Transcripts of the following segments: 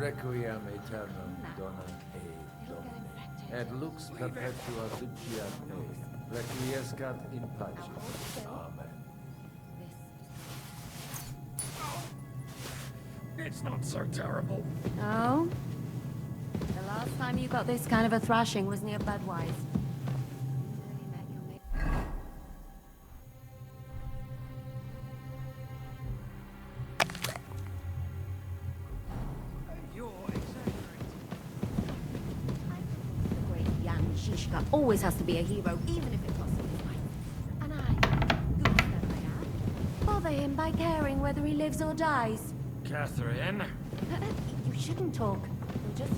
Requiem aeternam dona e domine. Et lux perpetua luceat e. Requiescat in pace. Amen. It's not so terrible. Oh? The last time you got this kind of a thrashing was near Budweiser. The great Jan Shishka always has to be a hero, even if it costs him his life. And who said I am? Bother him by caring whether he lives or dies. Catherine? You shouldn't talk. You'll just...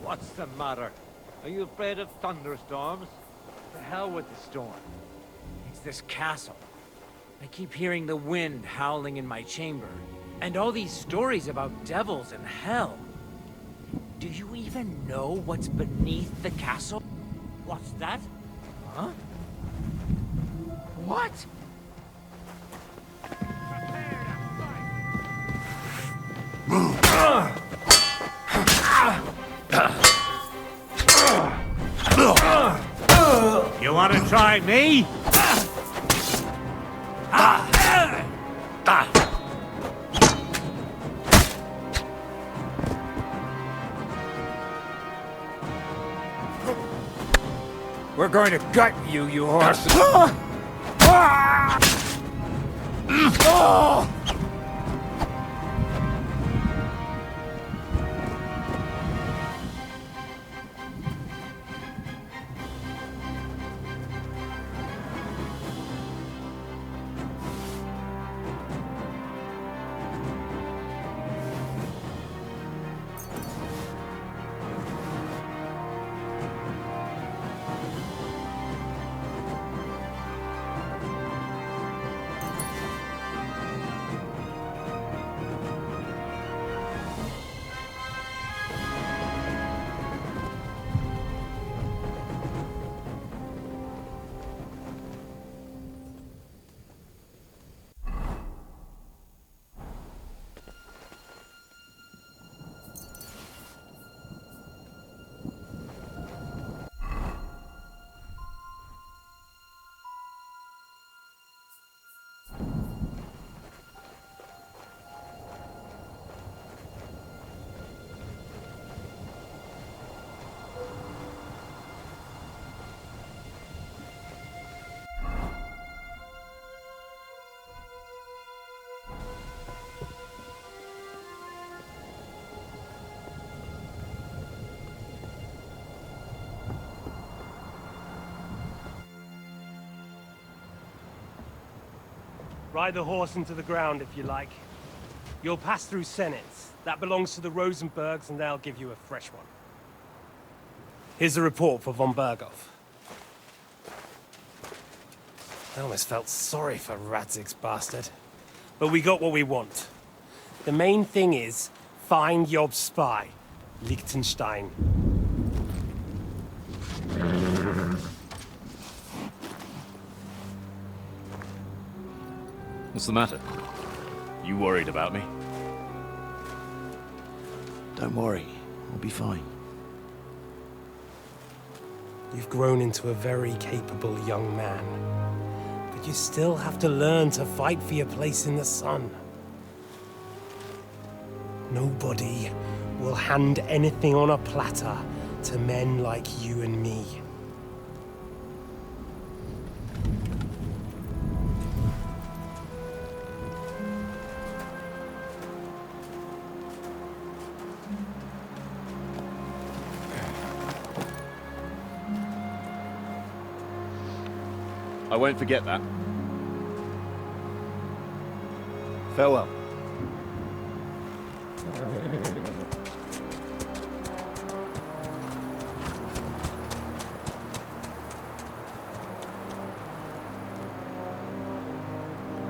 What's the matter? Are you afraid of thunderstorms? The hell with the storm. It's this castle. I keep hearing the wind howling in my chamber. And all these stories about devils and hell. Do you even know what's beneath the castle? What's that? Huh? What? You want to try me? We're going to gut you, you horse! Ride the horse into the ground if you like. You'll pass through Senates. That belongs to the Rosenbergs, and they'll give you a fresh one. Here's a report for von Berghoff. I almost felt sorry for Radzig's bastard. But we got what we want. The main thing is, find Job's spy, Liechtenstein. What's the matter? You worried about me? Don't worry, I'll be fine. You've grown into a very capable young man. But you still have to learn to fight for your place in the sun. Nobody will hand anything on a platter to men like you and me. I won't forget that. Farewell.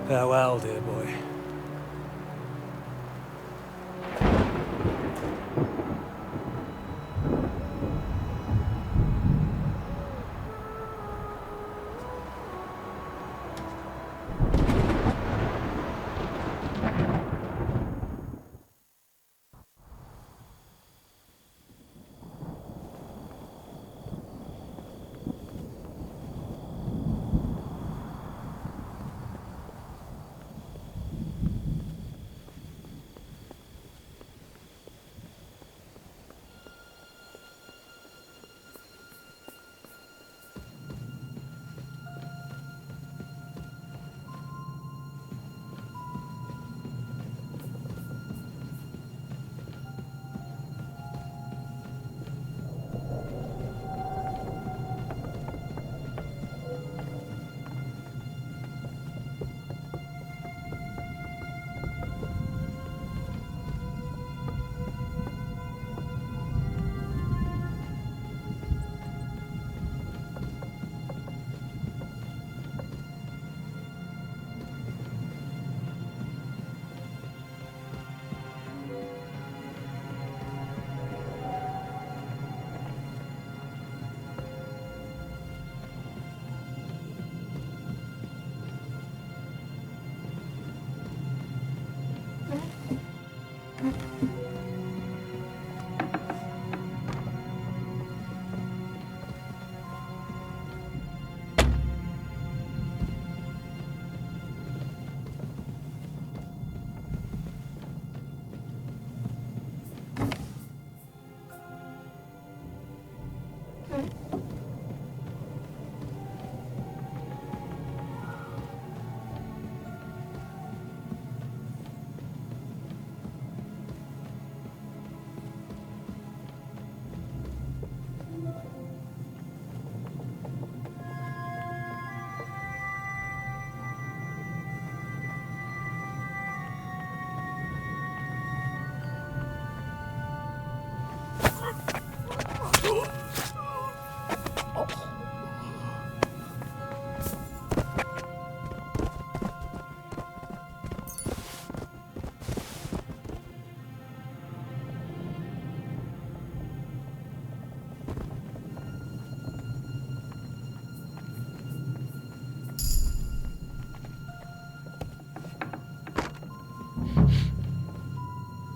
Farewell, dear boy.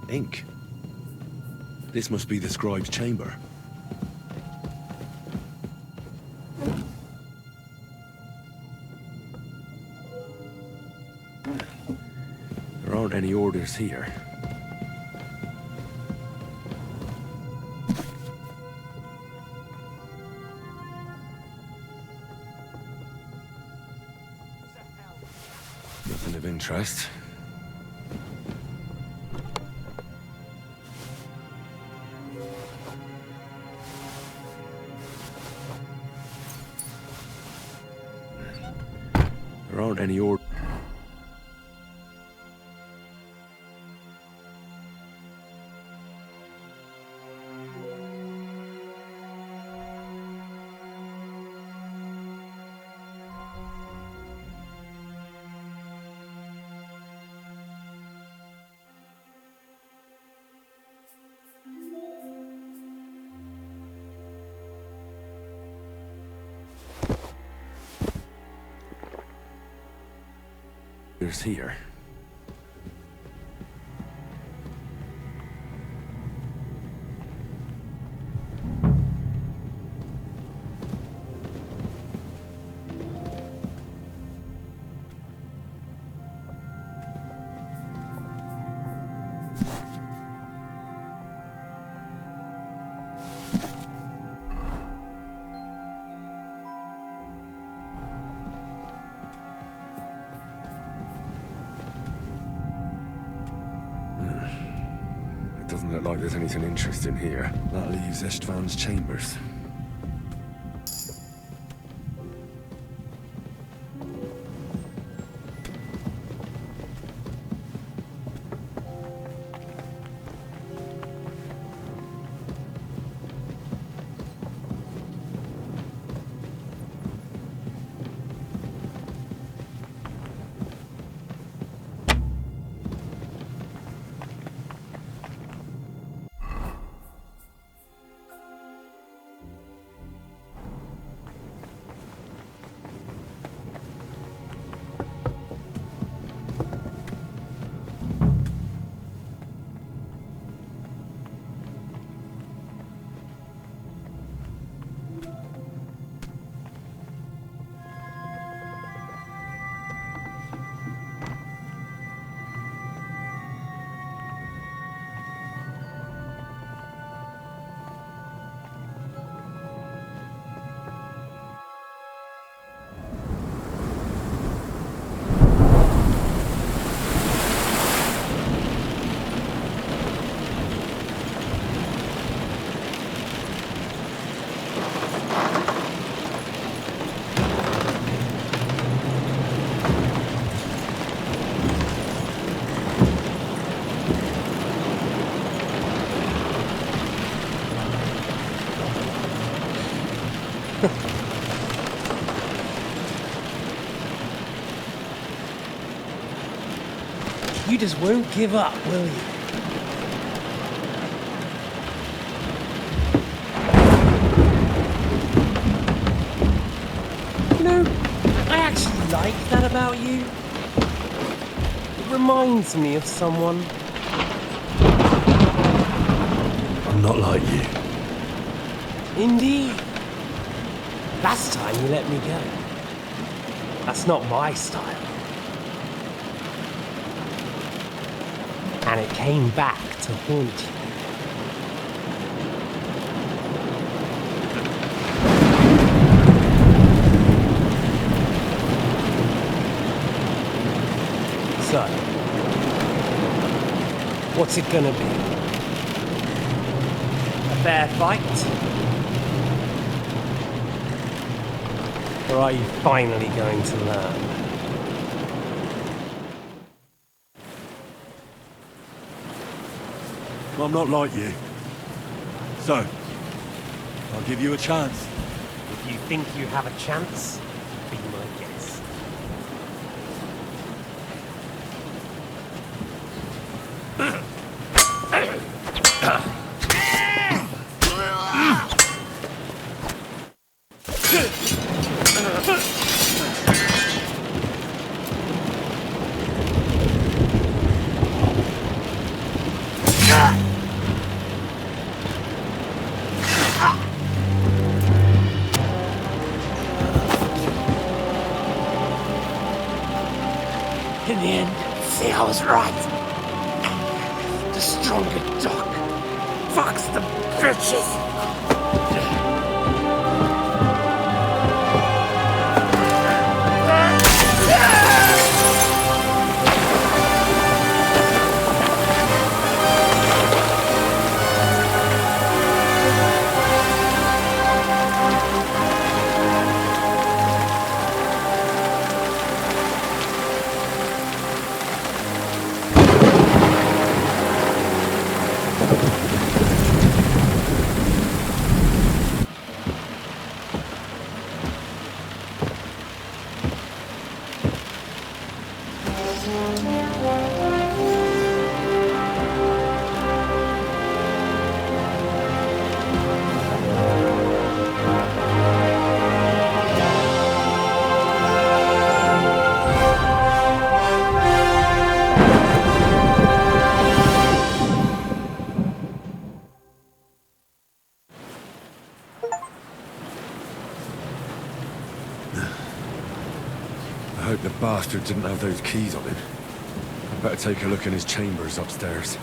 Ink. This must be the scribe's chamber. There aren't any orders here. Nothing of interest. There aren't any orders. orders here. It doesn't look like there's anything interesting here. That leaves Istvan's chambers. You just won't give up, will you? You know, I actually like that about you. It reminds me of someone. I'm not like you. Indeed. Last time you let me go. That's not my style. And it came back to haunt you. So, what's it gonna be? A fair fight? Or are you finally going to learn? I'm not like you. So, I'll give you a chance. If you think you have a chance, be my guest. In the end, see, I was right. The stronger dog fucks the bitches. hope the bastard didn't have those keys on him. I'd better take a look in his chambers upstairs.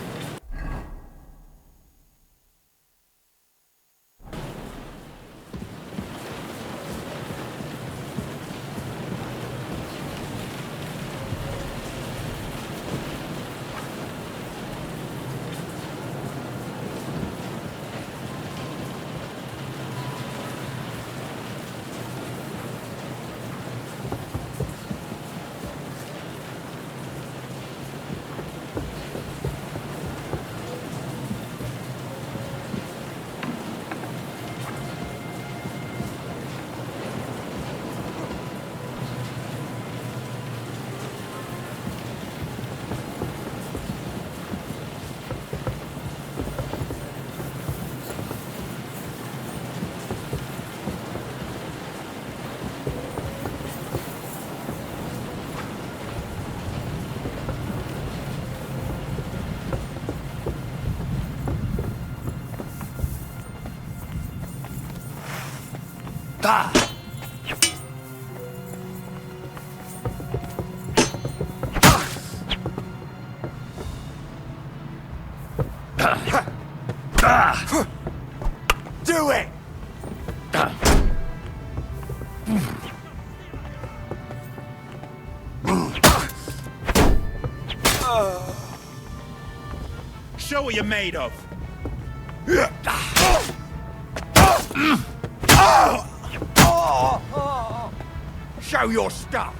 Do it! Show what you're made of. Show your stuff.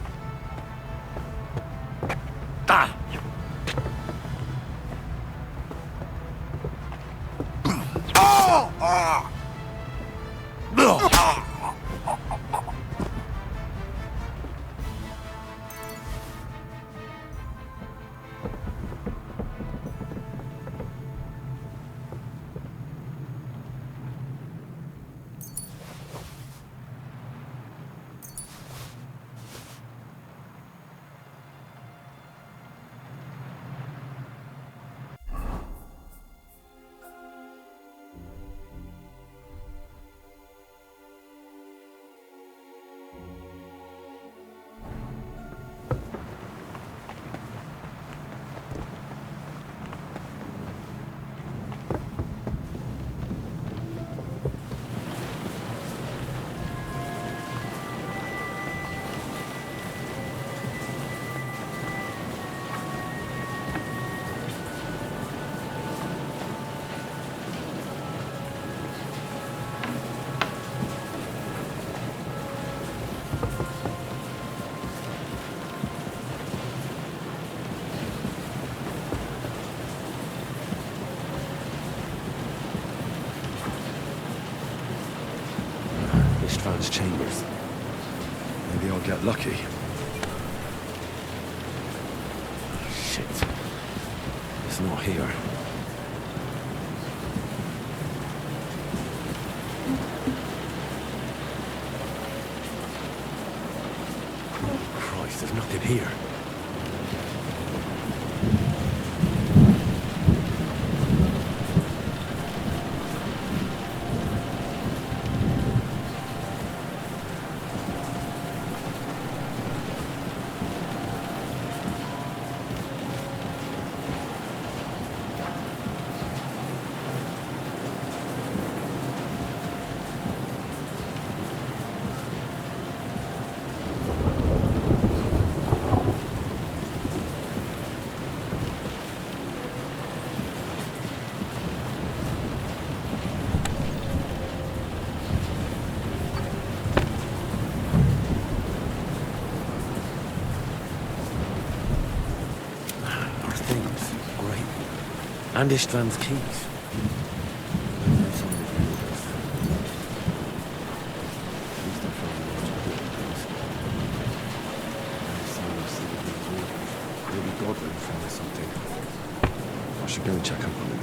Istvan's chambers. Maybe I'll get lucky. Shit. It's not here. Christ, there's nothing here. And Istvan's keys. Maybe Godwin found something. I should go and check up on him.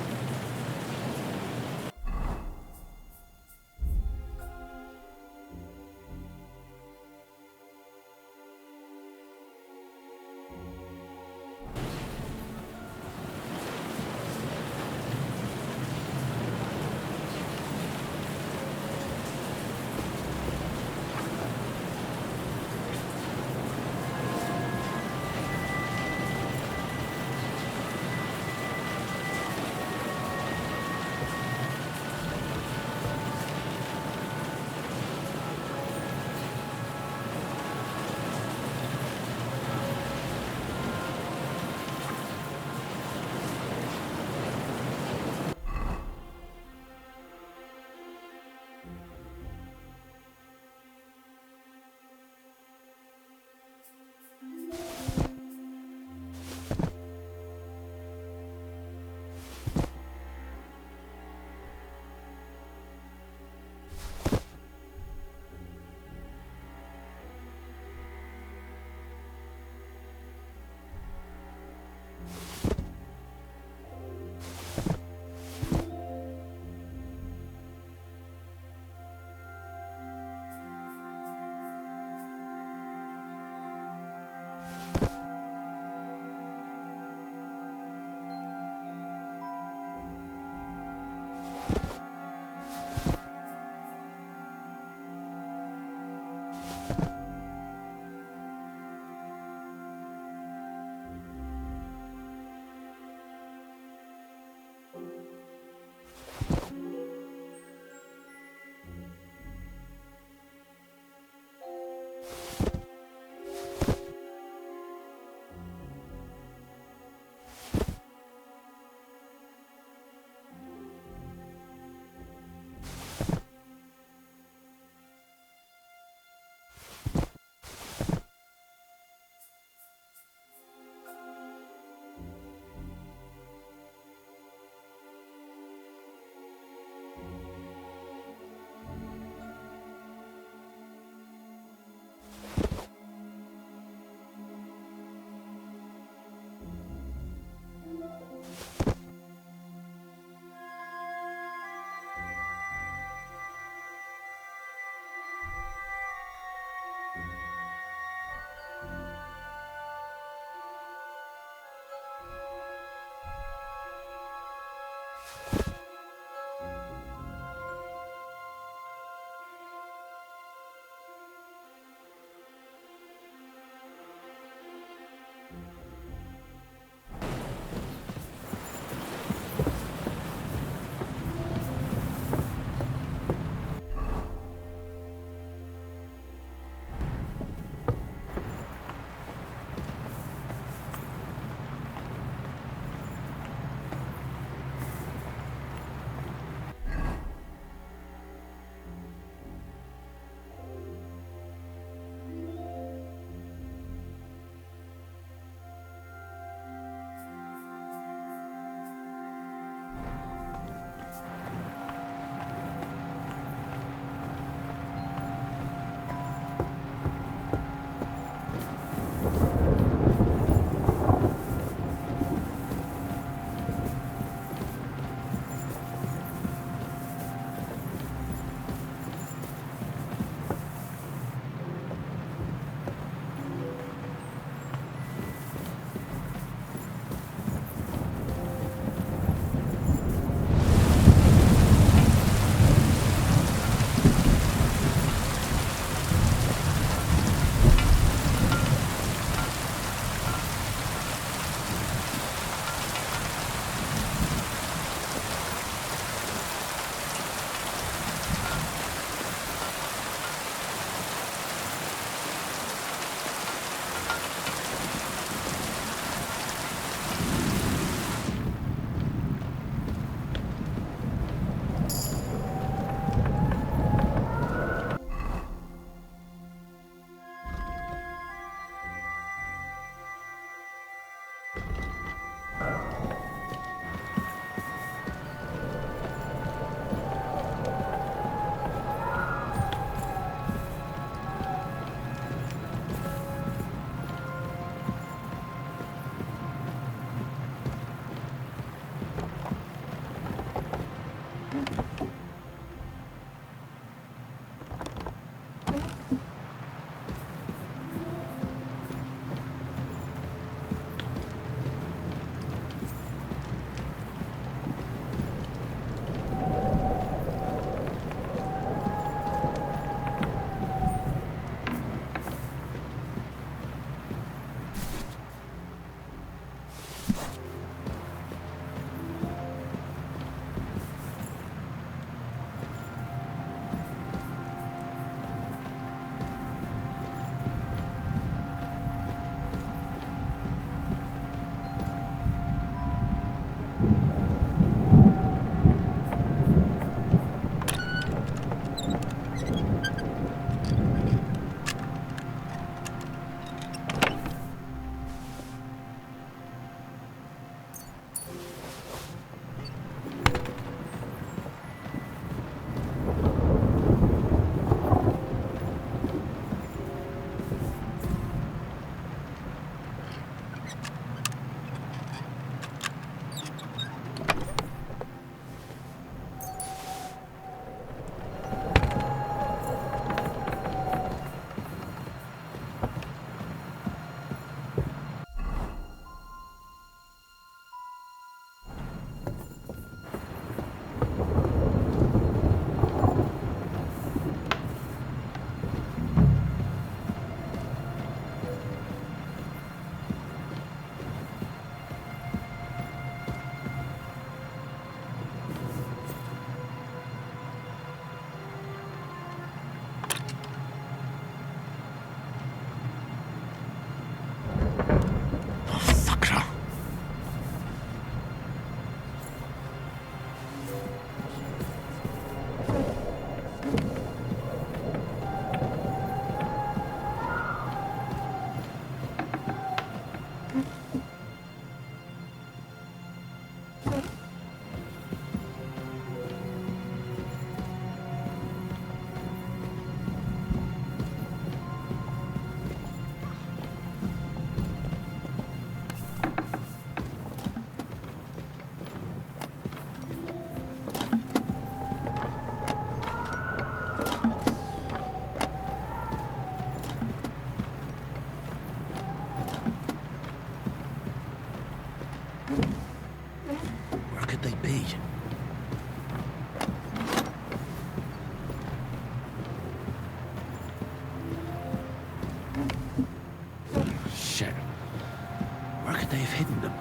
could they have hidden them?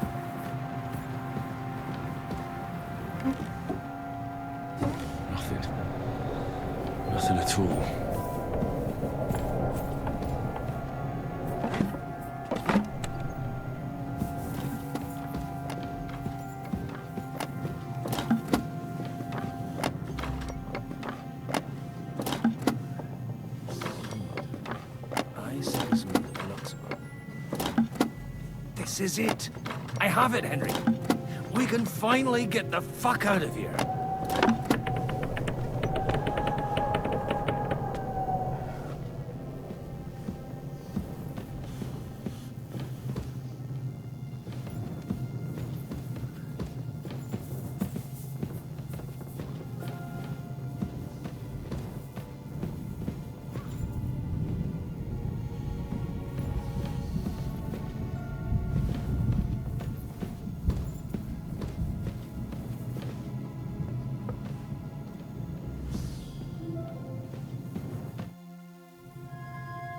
Nothing. Nothing at all. I see something that looks about. This is it. I have it, Henry. We can finally get the fuck out of here.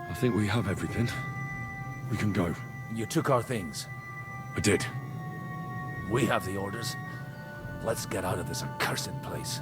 I think we have everything. We can go. You took our things. I did. We have the orders. Let's get out of this accursed place.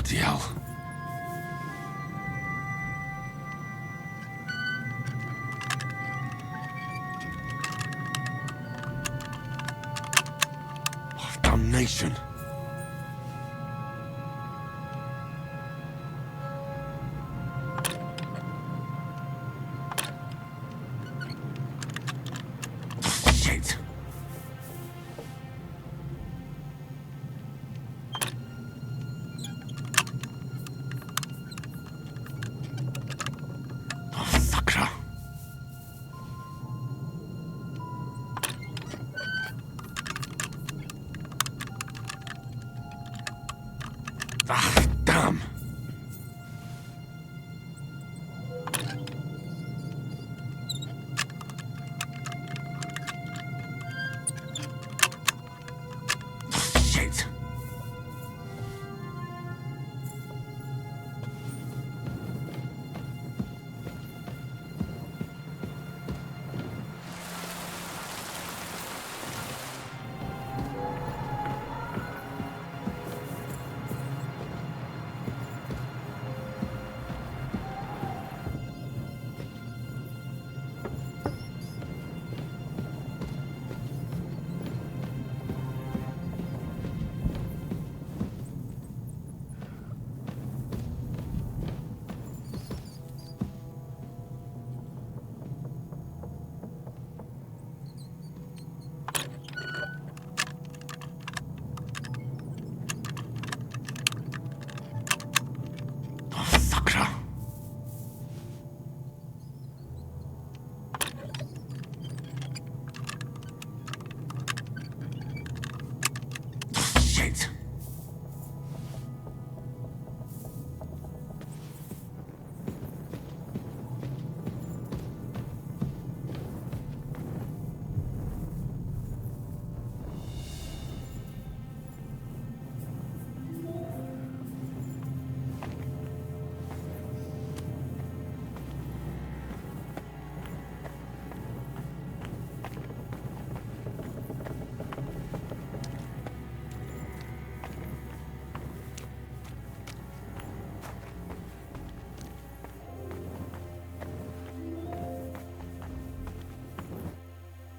Bloody hell. Oh, damnation. Shit. Oh, sakra. Ah, damn. Shit. Oh, sakra. Shit.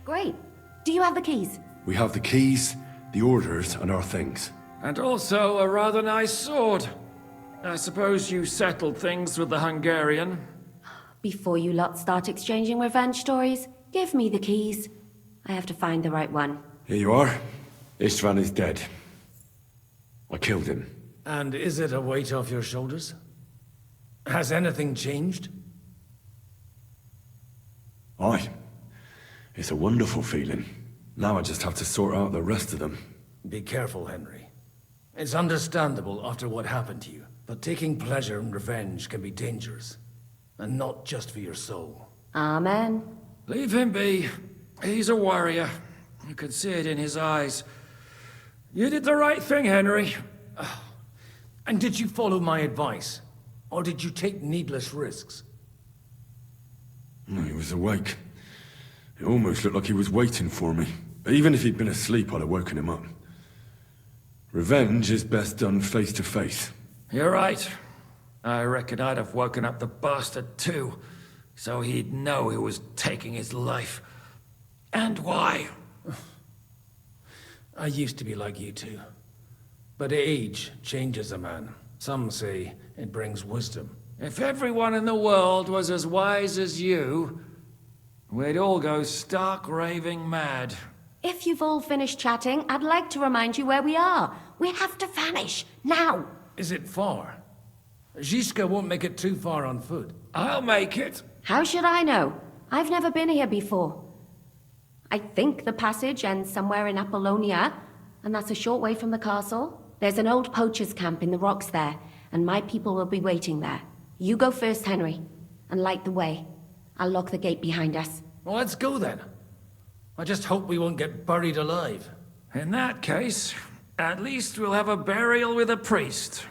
Great. Do you have the keys? We have the keys, the orders, and our things. And also a rather nice sword. I suppose you settled things with the Hungarian. Before you lot start exchanging revenge stories, give me the keys. I have to find the right one. Here you are. Istvan is dead. I killed him. And is it a weight off your shoulders? Has anything changed? Aye. It's a wonderful feeling. Now I just have to sort out the rest of them. Be careful, Henry. It's understandable after what happened to you, but taking pleasure in revenge can be dangerous. And not just for your soul. Amen. Leave him be. He's a warrior. You can see it in his eyes. You did the right thing, Henry. And did you follow my advice? Or did you take needless risks? No, he was awake. It almost looked like he was waiting for me. Even if he'd been asleep, I'd have woken him up. Revenge is best done face to face. You're right. I reckon I'd have woken up the bastard too, so he'd know who was taking his life. And why. I used to be like you two. But age changes a man. Some say it brings wisdom. If everyone in the world was as wise as you, we'd all go stark raving mad. If you've all finished chatting, I'd like to remind you where we are. We have to vanish, now! Is it far? Zizka won't make it too far on foot. I'll make it. How should I know? I've never been here before. I think the passage ends somewhere in Apollonia, and that's a short way from the castle. There's an old poacher's camp in the rocks there, and my people will be waiting there. You go first, Henry, and light the way. I'll lock the gate behind us. Well, let's go then. I just hope we won't get buried alive. In that case, at least we'll have a burial with a priest.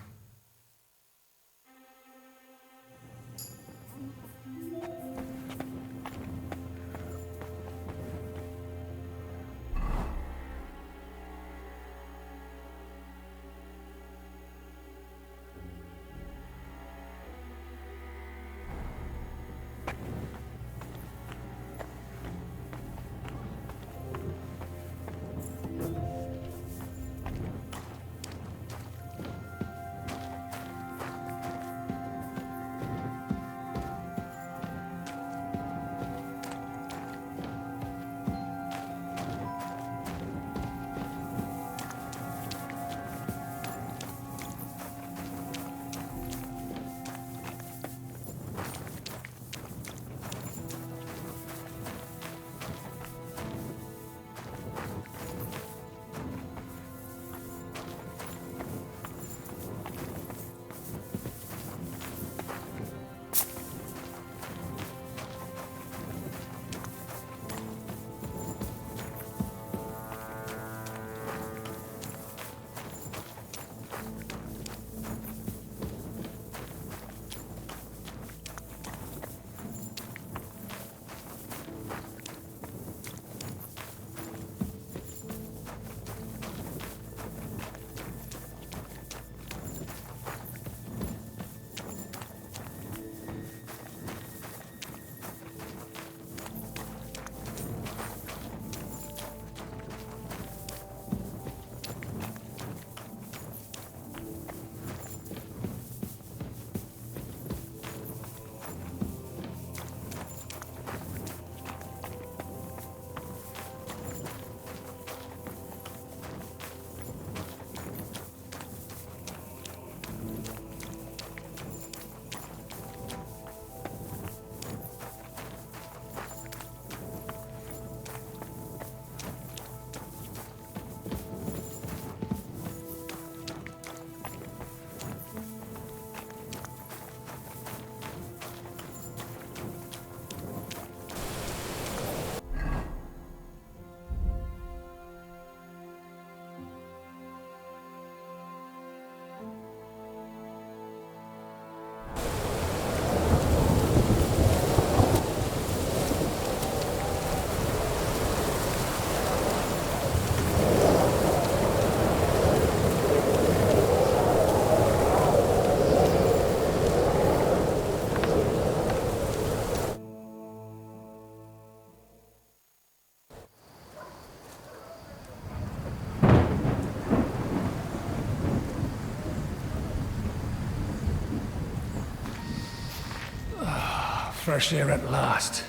Fresh air at last.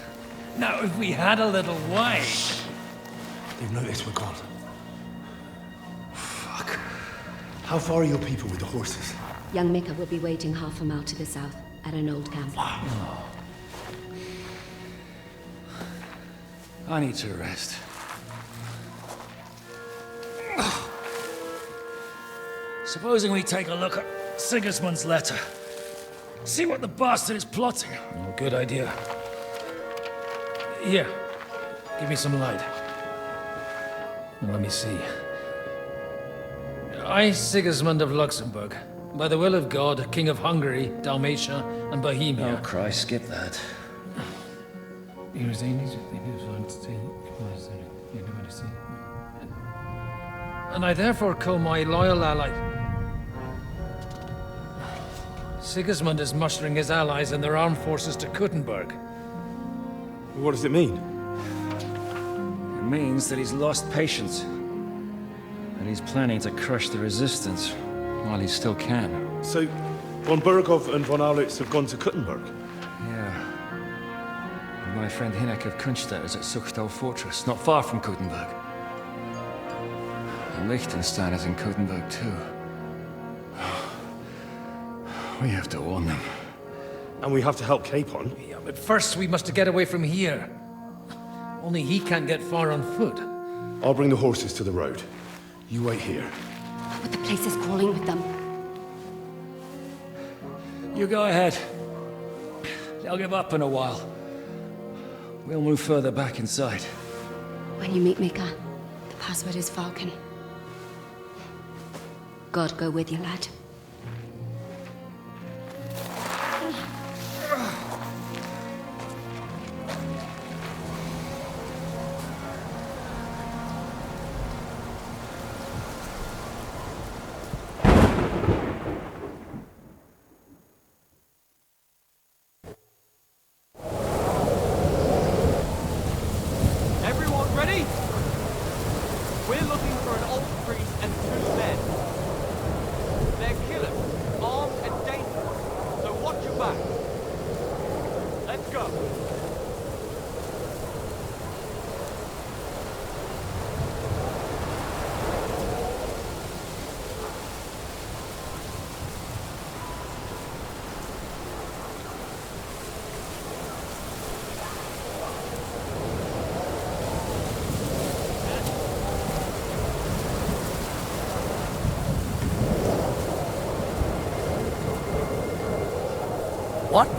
Now, if we had a little wine... They've noticed we're gone. Fuck. How far are your people with the horses? Young Mika will be waiting half a mile to the south, at an old camp. I need to rest. Supposing we take a look at Sigismund's letter. See what the bastard is plotting. Oh, good idea. Here, give me some light. Now, let me see. I, Sigismund of Luxembourg, by the will of God, King of Hungary, Dalmatia, and Bohemia. Oh, Christ, skip that. And I therefore call my loyal ally... Sigismund is mustering his allies and their armed forces to Kuttenberg. What does it mean? It means that he's lost patience. And he's planning to crush the resistance while he still can. So, von Burgov and von Aulitz have gone to Kuttenberg? Yeah. And my friend Hinek of Kunstadt is at Suchtal Fortress, not far from Kuttenberg. And Liechtenstein is in Kuttenberg too. We have to warn them. And we have to help Capon? Yeah, but first we must get away from here. Only he can't get far on foot. I'll bring the horses to the road. You wait here. But the place is crawling with them. You go ahead. They'll give up in a while. We'll move further back inside. When you meet Mika, the password is Falcon. God go with you, lad. Everyone ready? We're looking for an old priest and 2 men. They're killers, armed and dangerous, so watch your back. Let's go. What?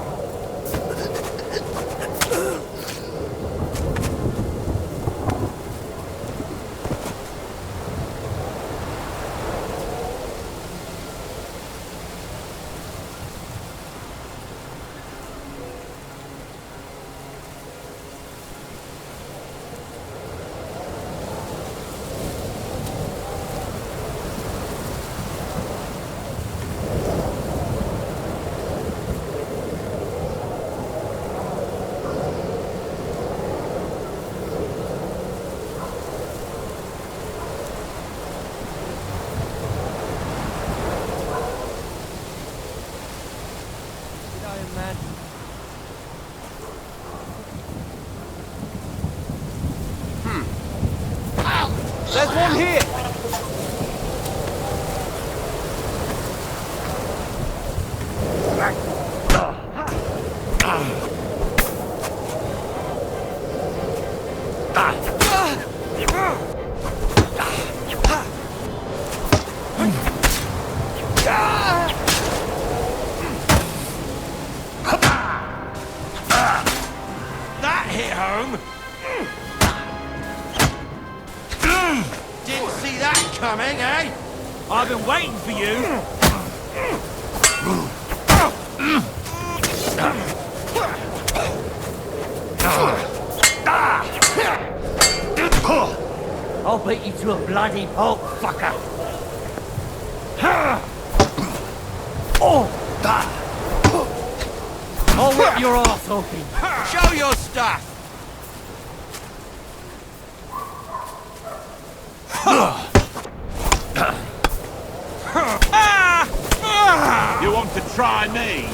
There's one here! That hit home! Didn't see that coming, eh? I've been waiting for you! I'll beat you to a bloody pulp, fucker! I'll whip your ass open! Show your stuff! You want to try me?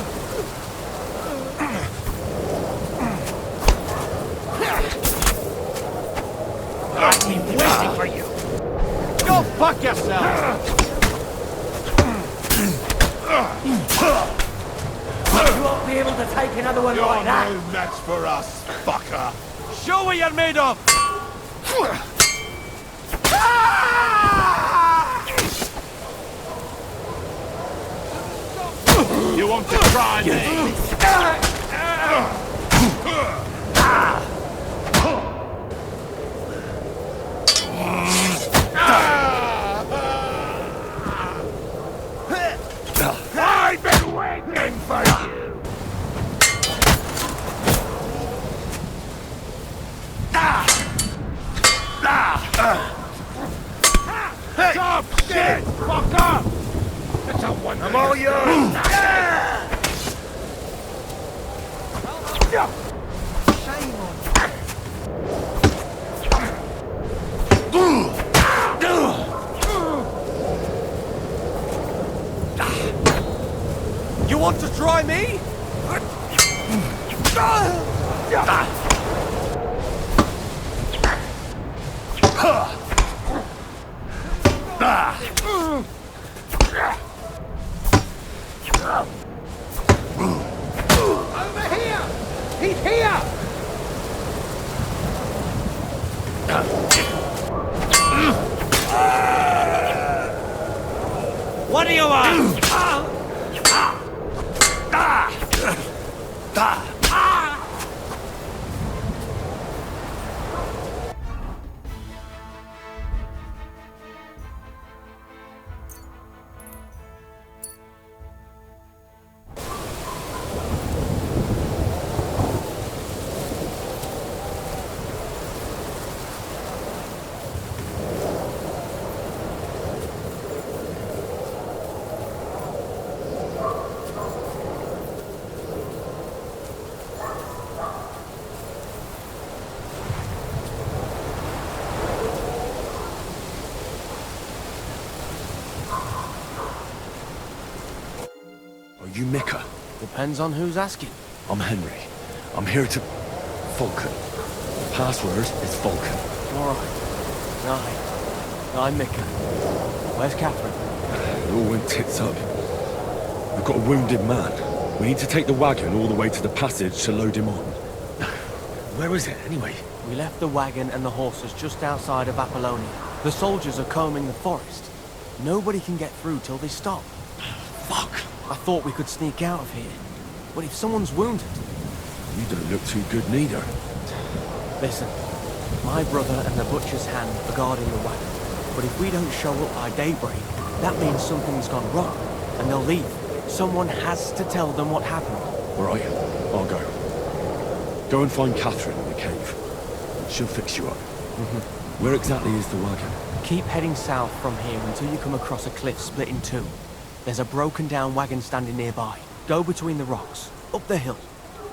waiting for you. Go fuck yourself! You won't be able to take another one like that. No match for us, fucker. Show what you're made of! You want to try me? I've been waiting for you. Stop! Shit! Fuck up! It's a one. I'm all yours. Shame on you. You want to try me? Over here! He's here! What do you want? Are you Mika? Depends on who's asking. I'm Henry. I'm here to... Vulcan. The password is Vulcan. Alright. I'm Mika. Where's Catherine? It all went tits up. We've got a wounded man. We need to take the wagon all the way to the passage to load him on. Where is it, anyway? We left the wagon and the horses just outside of Apollonia. The soldiers are combing the forest. Nobody can get through till they stop. Fuck! I thought we could sneak out of here. But if someone's wounded... You don't look too good neither. Listen, my brother and the butcher's hand are guarding the wagon. But if we don't show up by daybreak, that means something's gone wrong. And they'll leave. Someone has to tell them what happened. All right, I'll go. Go and find Catherine in the cave. She'll fix you up. Where exactly is the wagon? Keep heading south from here until you come across a cliff split in two. There's a broken down wagon standing nearby. Go between the rocks, up the hill,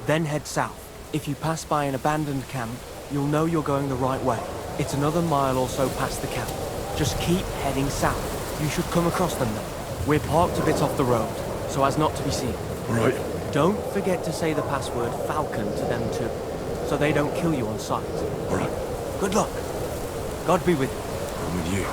then head south. If you pass by an abandoned camp, you'll know you're going the right way. It's another mile or so past the camp. Just keep heading south. You should come across them though. We're parked a bit off the road, so as not to be seen. All right. Don't forget to say the password Falcon to them too, so they don't kill you on sight. All right. Good luck. God be with you. I'm with you.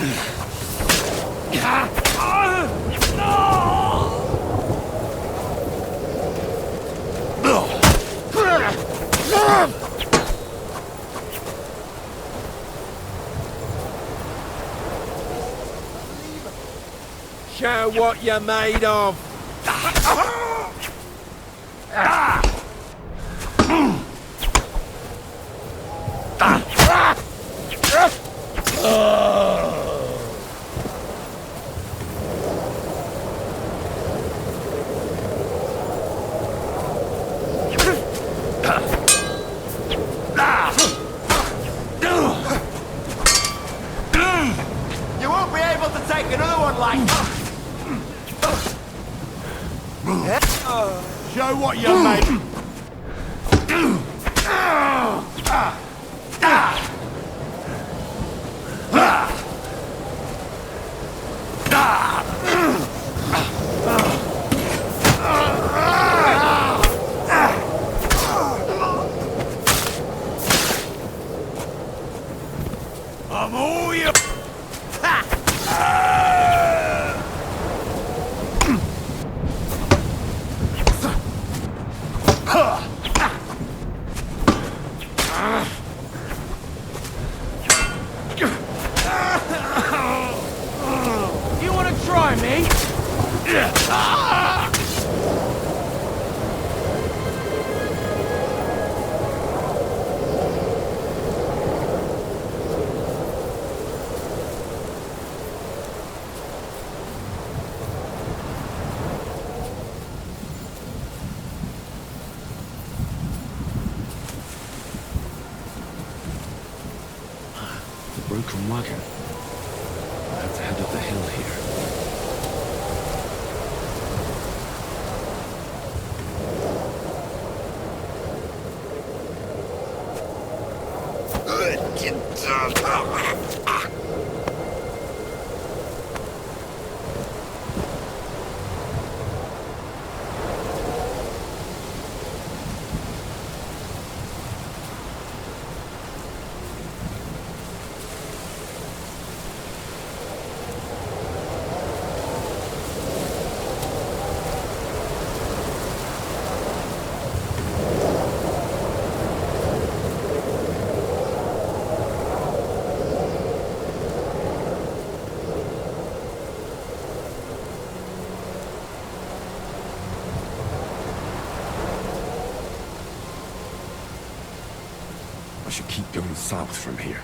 Show what you're made of. You won't be able to take another one like that. Show what you're made of. I'm all you. You want to try me? The broken wagon. I have to head up the hill here. I should keep going south from here.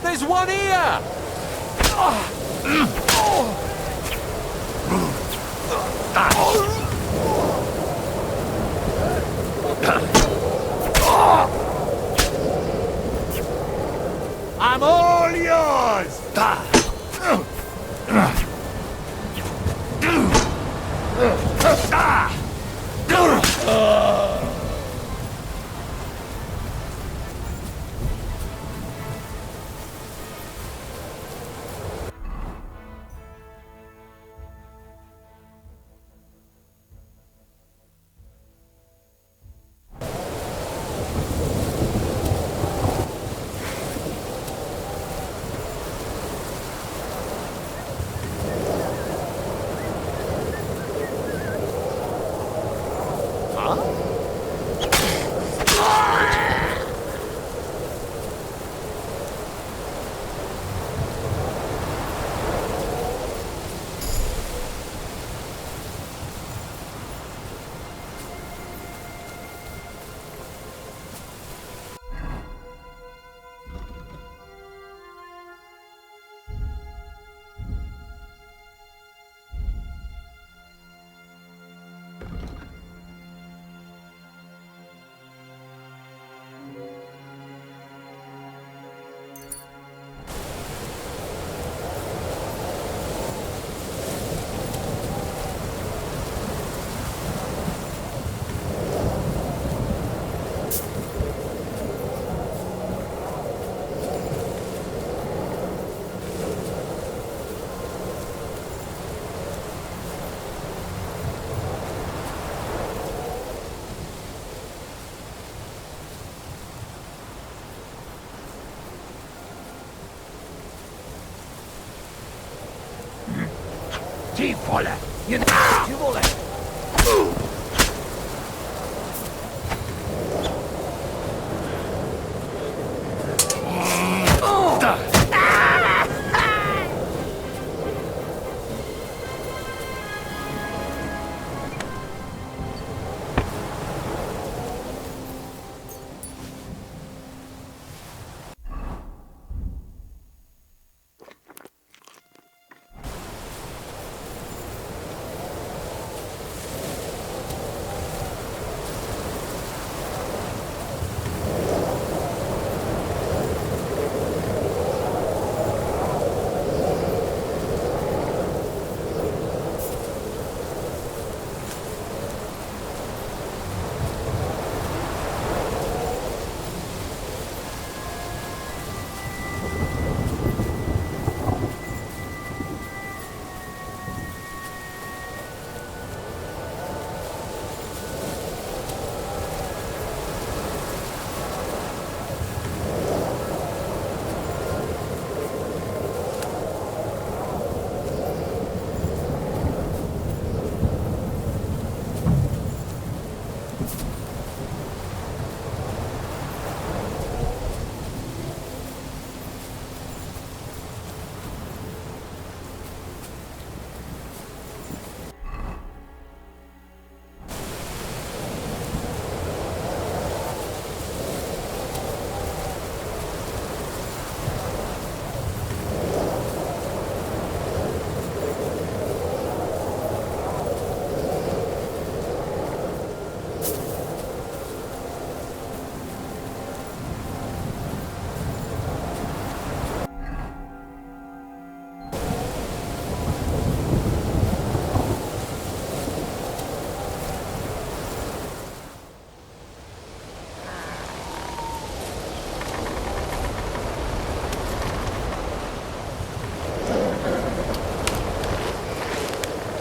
There's one here! I'm all yours! Ci vole! Ci vole!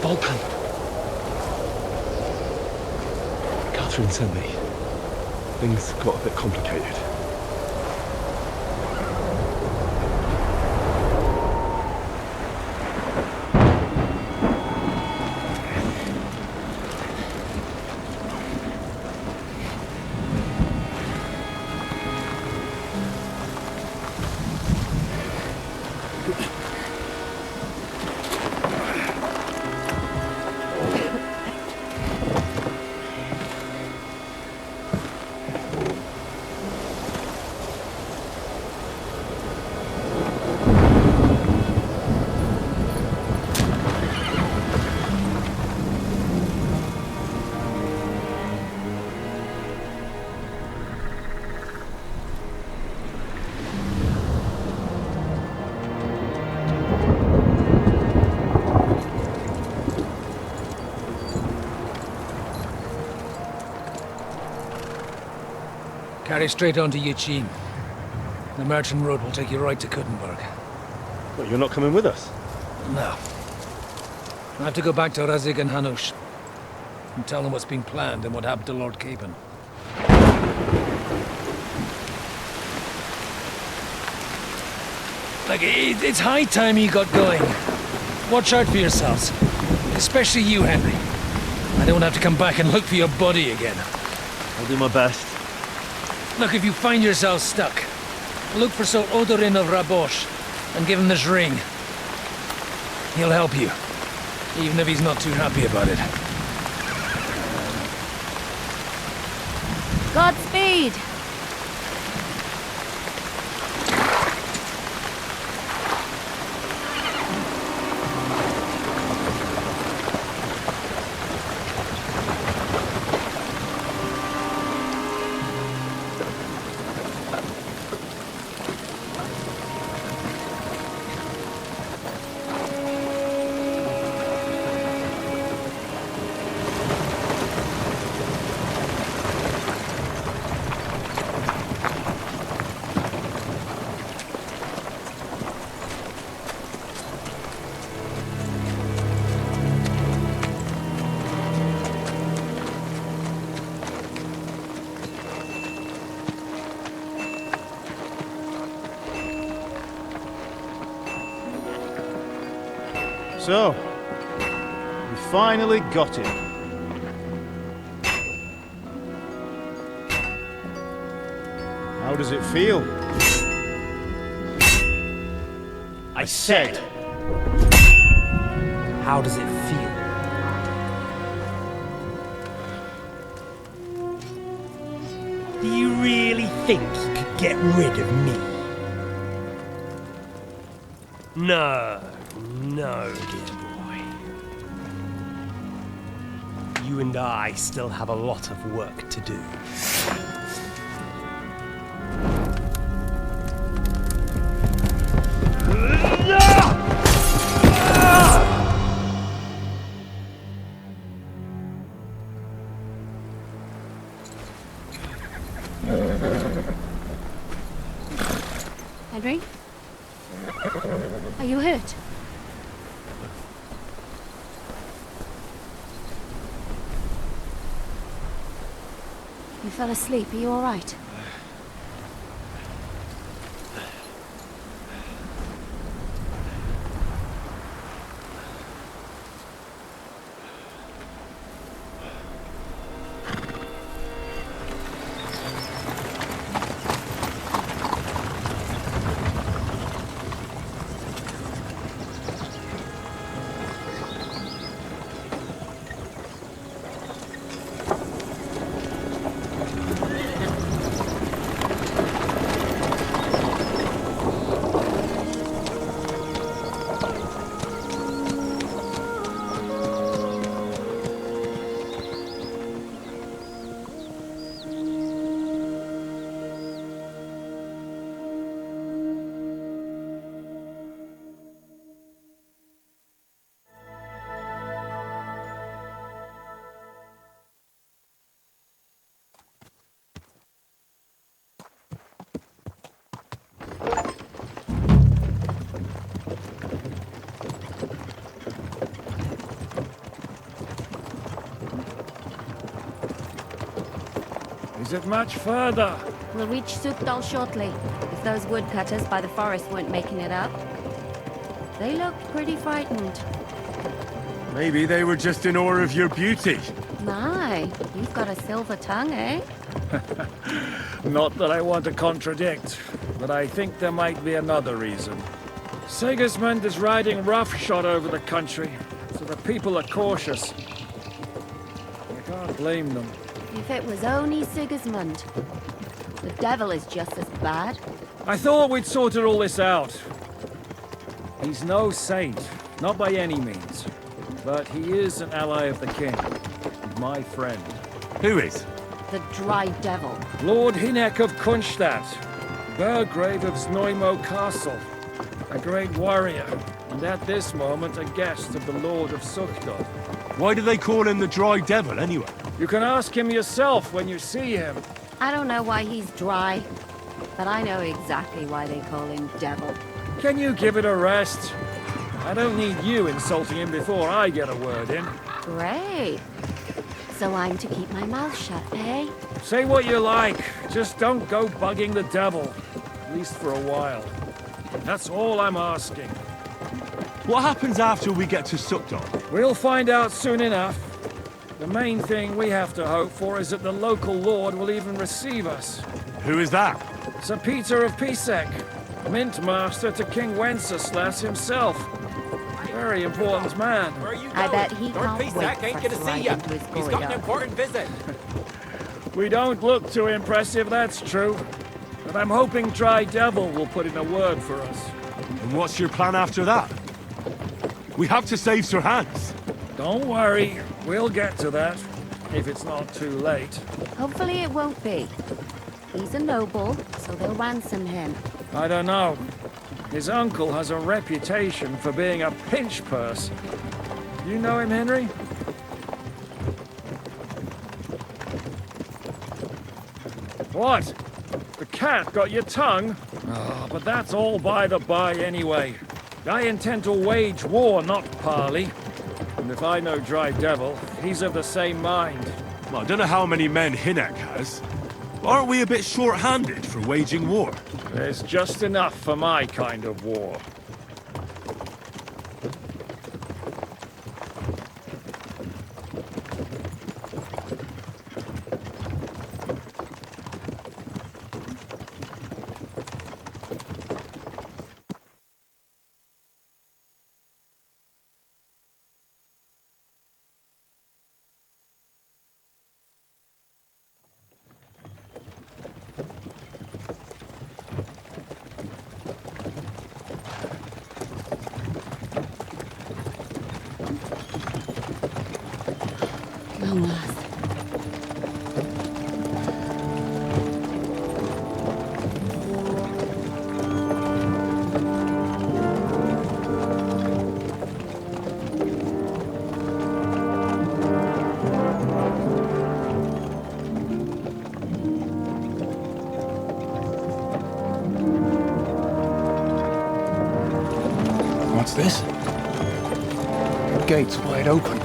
Volkan. Catherine sent me. Things got a bit complicated. Carry straight on to Yichin. The merchant road will take you right to Kuttenberg. What, you're not coming with us? No. I have to go back to Razik and Hanush and tell them what's been planned and what happened to Lord Capen. Like, it's high time you got going. Watch out for yourselves. Especially you, Henry. I don't have to come back and look for your body again. I'll do my best. Look, if you find yourself stuck, look for Sir Odorin of Rabosh and give him this ring. He'll help you, even if he's not too happy about it. Godspeed! So, we finally got him. How does it feel? I said, How does it feel? Do you really think you could get rid of me? No, no, dear boy. You and I still have a lot of work to do. Henry? Are you hurt? You fell asleep. Are you all right? Is it much further? We'll reach Sukdal shortly, if those woodcutters by the forest weren't making it up. They looked pretty frightened. Maybe they were just in awe of your beauty. My, you've got a silver tongue, eh? Not that I want to contradict, but I think there might be another reason. Sigismund is riding roughshod over the country, so the people are cautious. I can't blame them. If it was only Sigismund. The devil is just as bad. I thought we'd sorted all this out. He's no saint, not by any means. But he is an ally of the king, and my friend. Who is? The dry devil. Lord Hinek of Kunstadt, Burgrave of Znojmo Castle, a great warrior, and at this moment a guest of the Lord of Sukhdod. Why do they call him the Dry Devil, anyway? You can ask him yourself when you see him. I don't know why he's dry, but I know exactly why they call him devil. Can you give it a rest? I don't need you insulting him before I get a word in. Great. So I'm to keep my mouth shut, eh? Say what you like, just don't go bugging the devil. At least for a while. That's all I'm asking. What happens after we get to Sukdal? We'll find out soon enough. The main thing we have to hope for is that the local lord will even receive us. Who is that? Sir Peter of Pisek, Mint Master to King Wenceslas himself. Very important man. Where are you I going? bet he Lord can't Pisac wait ain't for gonna us to see ride ya. into his He's got an courtyard. important visit. We don't look too impressive, that's true. But I'm hoping Dry Devil will put in a word for us. And what's your plan after that? We have to save Sir Hans. Don't worry, we'll get to that. If it's not too late. Hopefully it won't be. He's a noble, so they'll ransom him. I don't know. His uncle has a reputation for being a pinch purse. You know him, Henry? What? The cat got your tongue? Oh, but that's all by the by anyway. I intend to wage war, not parley. And if I know Dry Devil, he's of the same mind. Well, I don't know how many men Hinek has. Aren't we a bit short-handed for waging war? There's just enough for my kind of war. Long last. What's this? The gate's wide open.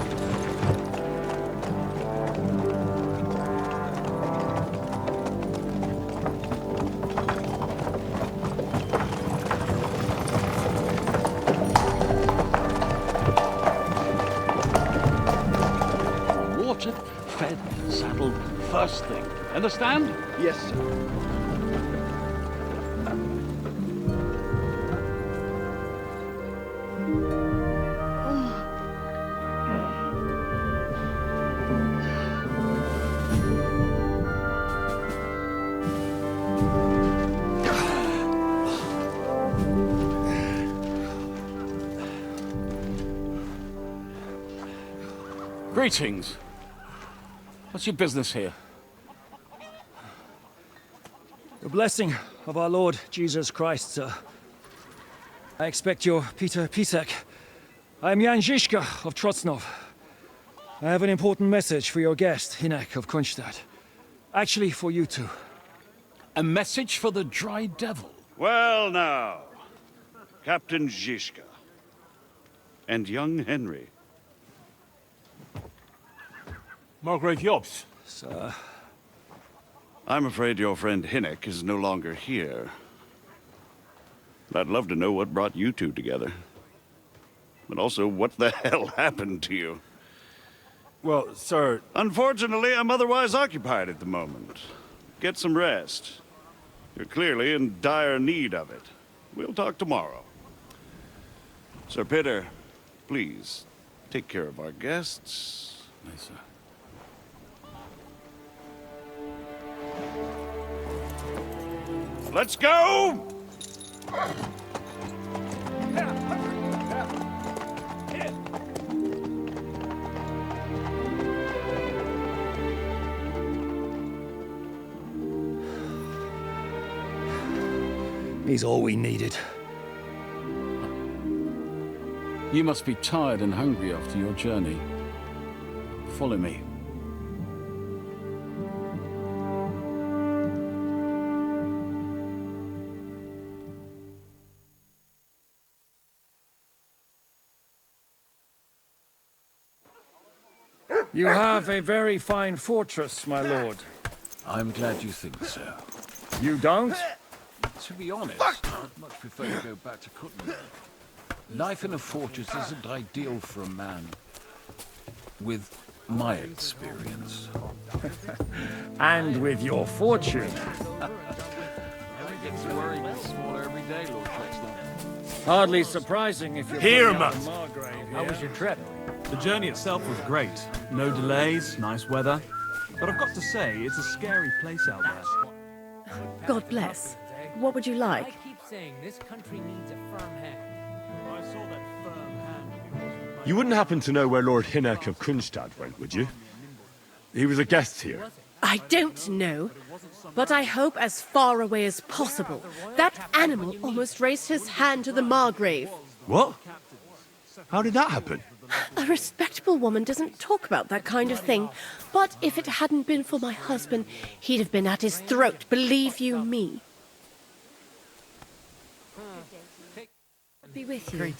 Watered, fed, saddled, first thing. Understand? Yes, sir. Greetings. What's your business here? The blessing of our Lord Jesus Christ, sir. I expect you're Peter Pisek. I am Jan Žižka of Trocnov. I have an important message for your guest, Hinek of Kunstadt. Actually, for you two. A message for the Dry Devil. Well now, Captain Žižka and young Henry. Margrave Jobs. Sir. I'm afraid your friend Hinnock is no longer here. I'd love to know what brought you two together. But also, what the hell happened to you? Well, sir... Unfortunately, I'm otherwise occupied at the moment. Get some rest. You're clearly in dire need of it. We'll talk tomorrow. Sir Peter, please, take care of our guests. Yes, sir. Let's go! He's all we needed. You must be tired and hungry after your journey. Follow me. You have a very fine fortress, my lord. I'm glad you think so. You don't? To be honest, I'd much prefer to go back to Kutland. Life in a fortress isn't ideal for a man with my experience. And with your fortune. It gets worryingly smaller every day, Lord Flexland. Hardly surprising if you're Here, putting out Matt. a Margrave How here. was your trip? The journey itself was great. No delays, nice weather. But I've got to say, it's a scary place out there. God bless. What would you like? I keep saying this country needs a firm hand. I saw that firm hand of yours. You wouldn't happen to know where Lord Hinnock of Kunstad went, would you? He was a guest here. I don't know, but I hope as far away as possible. That animal almost raised his hand to the Margrave. What? How did that happen? A respectable woman doesn't talk about that kind of thing. But if it hadn't been for my husband, he'd have been at his throat, believe you me. Be with you.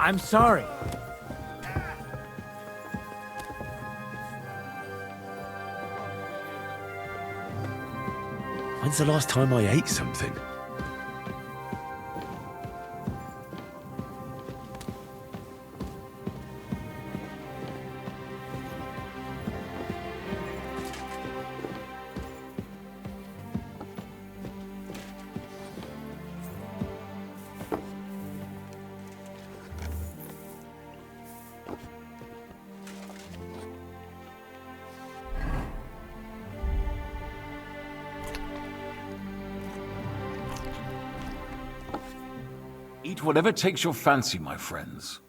I'm sorry. When's the last time I ate something? Eat whatever takes your fancy, my friends.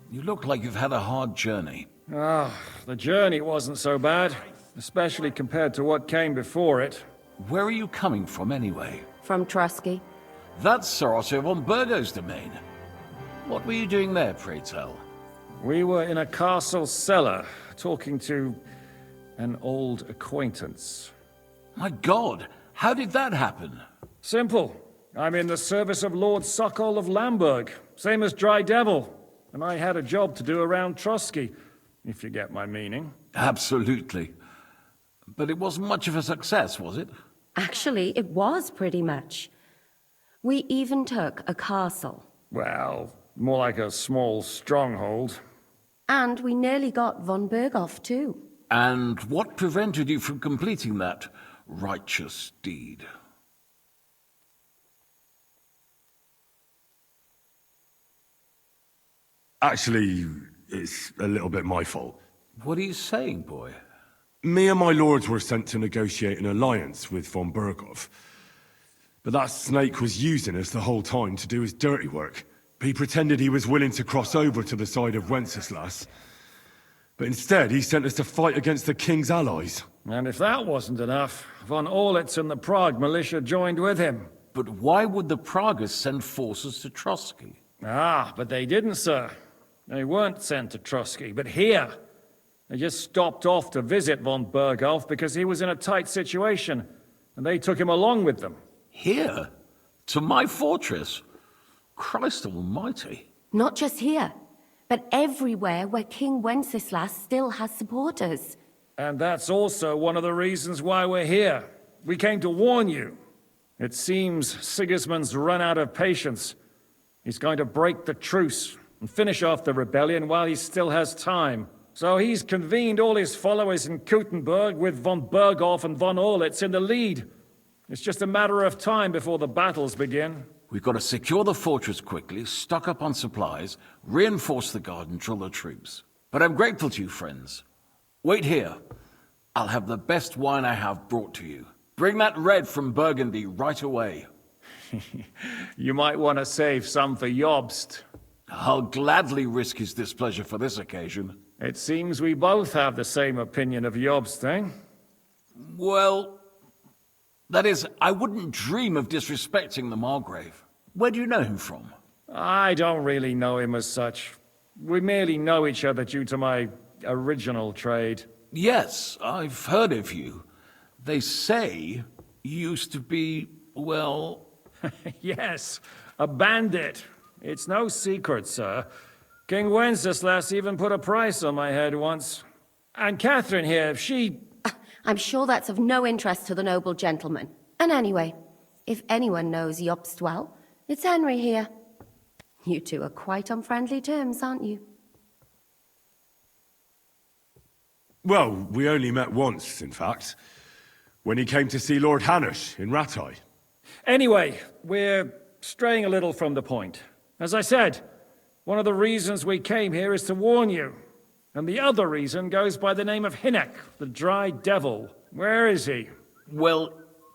You look like you've had a hard journey. The journey wasn't so bad, especially compared to what came before it. Where are you coming from, anyway? From Trusky. That's Sir Otto von Burgo's domain. What were you doing there, pray tell? We were in a castle cellar, talking to an old acquaintance. My God, how did that happen? Simple. I'm in the service of Lord Sokol of Lamberg, same as Dry Devil, and I had a job to do around Trusky, if you get my meaning. Absolutely. But it wasn't much of a success, was it? Actually, it was pretty much. We even took a castle. Well, more like a small stronghold. And we nearly got von Berghoff, too. And what prevented you from completing that righteous deed? Actually, it's a little bit my fault. What are you saying, boy? Me and my lords were sent to negotiate an alliance with von Berghoff. But that snake was using us the whole time to do his dirty work. He pretended he was willing to cross over to the side of Wenceslas. But instead, he sent us to fight against the king's allies. And if that wasn't enough, von Orlitz and the Prague militia joined with him. But why would the Praguers send forces to Trusky? But they didn't, sir. They weren't sent to Trusky, but here. They just stopped off to visit von Berghoff because he was in a tight situation, and they took him along with them. Here? To my fortress? Christ almighty. Not just here, but everywhere where King Wenceslas still has supporters. And that's also one of the reasons why we're here. We came to warn you. It seems Sigismund's run out of patience. He's going to break the truce and finish off the rebellion while he still has time. So he's convened all his followers in Kuttenberg with von Berghoff and von Orlitz in the lead. It's just a matter of time before the battles begin. We've got to secure the fortress quickly, stock up on supplies, reinforce the guard and drill the troops. But I'm grateful to you, friends. Wait here. I'll have the best wine I have brought to you. Bring that red from Burgundy right away. You might want to save some for Jobst. I'll gladly risk his displeasure for this occasion. It seems we both have the same opinion of Jobst, eh? Well, that is, I wouldn't dream of disrespecting the Margrave. Where do you know him from? I don't really know him as such. We merely know each other due to my original trade. Yes, I've heard of you. They say you used to be, well... Yes, a bandit. It's no secret, sir. King Wenceslas even put a price on my head once. And Catherine here, she... I'm sure that's of no interest to the noble gentleman. And anyway, if anyone knows Jobst well, it's Henry here. You two are quite on friendly terms, aren't you? Well, we only met once, in fact. When he came to see Lord Hanush in Rattay. Anyway, we're straying a little from the point. As I said, one of the reasons we came here is to warn you. And the other reason goes by the name of Hinnek, the Dry Devil. Where is he? Well,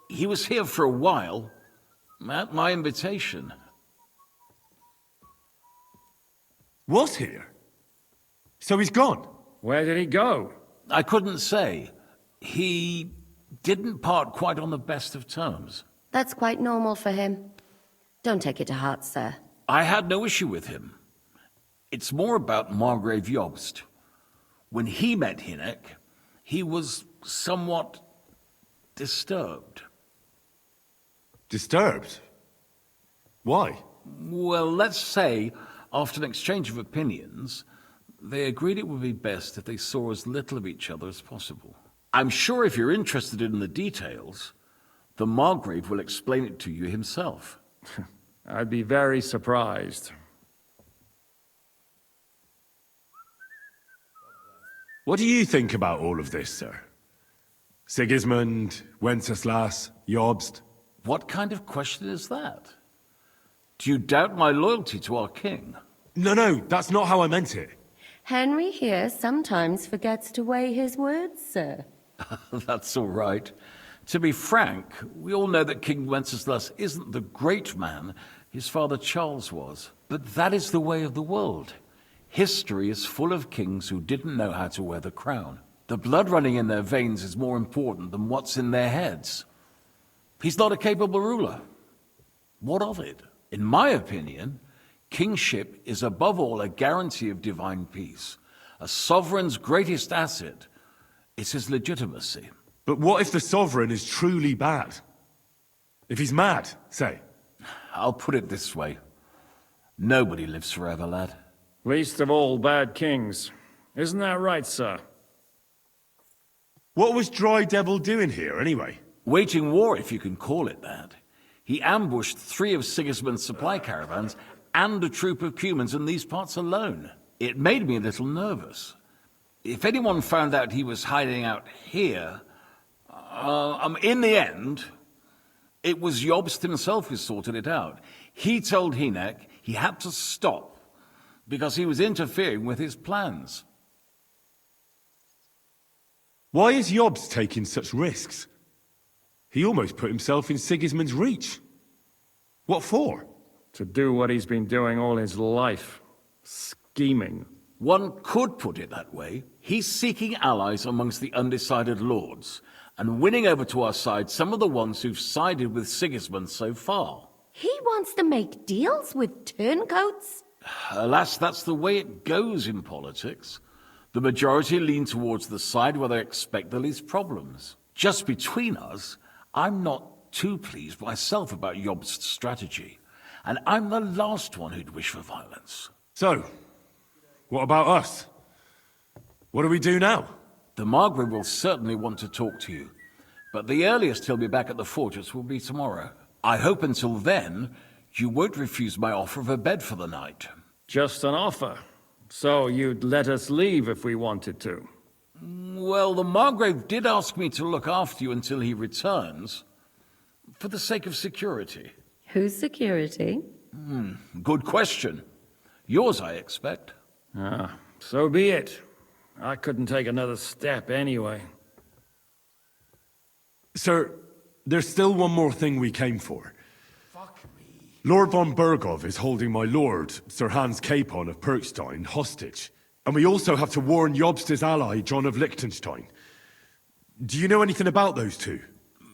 he was here for a while, at my invitation. Was here? So he's gone? Where did he go? I couldn't say. He didn't part quite on the best of terms. That's quite normal for him. Don't take it to heart, sir. I had no issue with him. It's more about Margrave Jobst. When he met Hynek, he was somewhat disturbed. Disturbed? Why? Well, let's say, after an exchange of opinions, they agreed it would be best if they saw as little of each other as possible. I'm sure if you're interested in the details, the Margrave will explain it to you himself. I'd be very surprised. What do you think about all of this, sir? Sigismund, Wenceslas, Jobst? What kind of question is that? Do you doubt my loyalty to our king? No, that's not how I meant it. Henry here sometimes forgets to weigh his words, sir. That's all right. To be frank, we all know that King Wenceslas isn't the great man his father Charles was. But that is the way of the world. History is full of kings who didn't know how to wear the crown. The blood running in their veins is more important than what's in their heads. He's not a capable ruler. What of it? In my opinion, kingship is above all a guarantee of divine peace. A sovereign's greatest asset is his legitimacy. But what if the sovereign is truly bad? If he's mad, say? I'll put it this way. Nobody lives forever, lad. Least of all bad kings. Isn't that right, sir? What was Dry Devil doing here, anyway? Waging war, if you can call it that. He ambushed 3 of Sigismund's supply caravans and a troop of Cumans in these parts alone. It made me a little nervous. If anyone found out he was hiding out here... in the end, it was Jobst himself who sorted it out. He told Hynek he had to stop because he was interfering with his plans. Why is Jobst taking such risks? He almost put himself in Sigismund's reach. What for? To do what he's been doing all his life. Scheming. One could put it that way. He's seeking allies amongst the undecided lords, and winning over to our side some of the ones who've sided with Sigismund so far. He wants to make deals with turncoats? Alas, that's the way it goes in politics. The majority lean towards the side where they expect the least problems. Just between us, I'm not too pleased myself about Jobst's strategy, and I'm the last one who'd wish for violence. So, what about us? What do we do now? The Margrave will certainly want to talk to you, but the earliest he'll be back at the fortress will be tomorrow. I hope until then, you won't refuse my offer of a bed for the night. Just an offer? So you'd let us leave if we wanted to? Well, the Margrave did ask me to look after you until he returns, for the sake of security. Whose security? Good question. Yours, I expect. Ah, so be it. I couldn't take another step anyway. Sir, there's still one more thing we came for. Lord von Bergov is holding my lord, Sir Hans Capon of Perkstein, hostage. And we also have to warn Jobst's ally, John of Liechtenstein. Do you know anything about those two?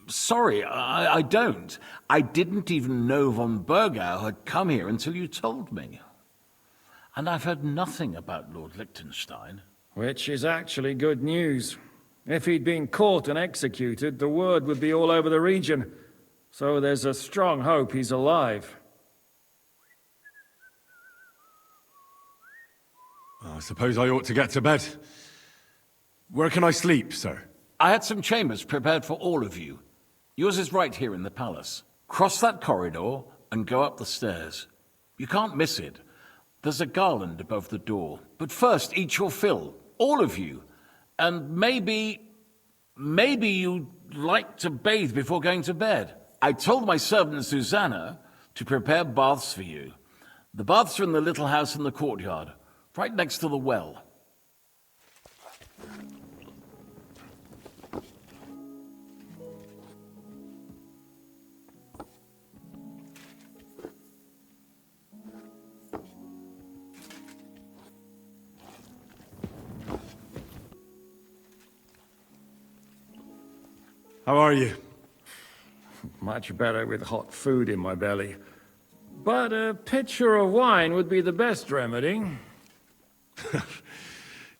Sorry, I don't. I didn't even know von Bergau had come here until you told me. And I've heard nothing about Lord Liechtenstein. Which is actually good news. If he'd been caught and executed, the word would be all over the region. So there's a strong hope he's alive. I suppose I ought to get to bed. Where can I sleep, sir? I had some chambers prepared for all of you. Yours is right here in the palace. Cross that corridor and go up the stairs. You can't miss it. There's a garland above the door. But first, eat your fill. All of you. And maybe you'd like to bathe before going to bed. I told my servant Susanna to prepare baths for you. The baths are in the little house in the courtyard, right next to the well. How are you? Much better with hot food in my belly. But a pitcher of wine would be the best remedy.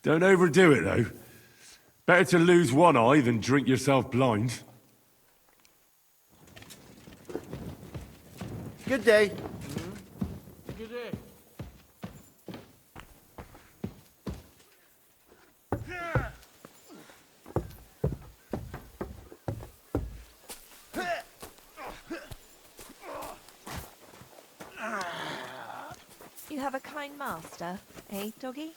Don't overdo it, though. Better to lose one eye than drink yourself blind. Good day. Good day. You have a kind master, eh, doggy?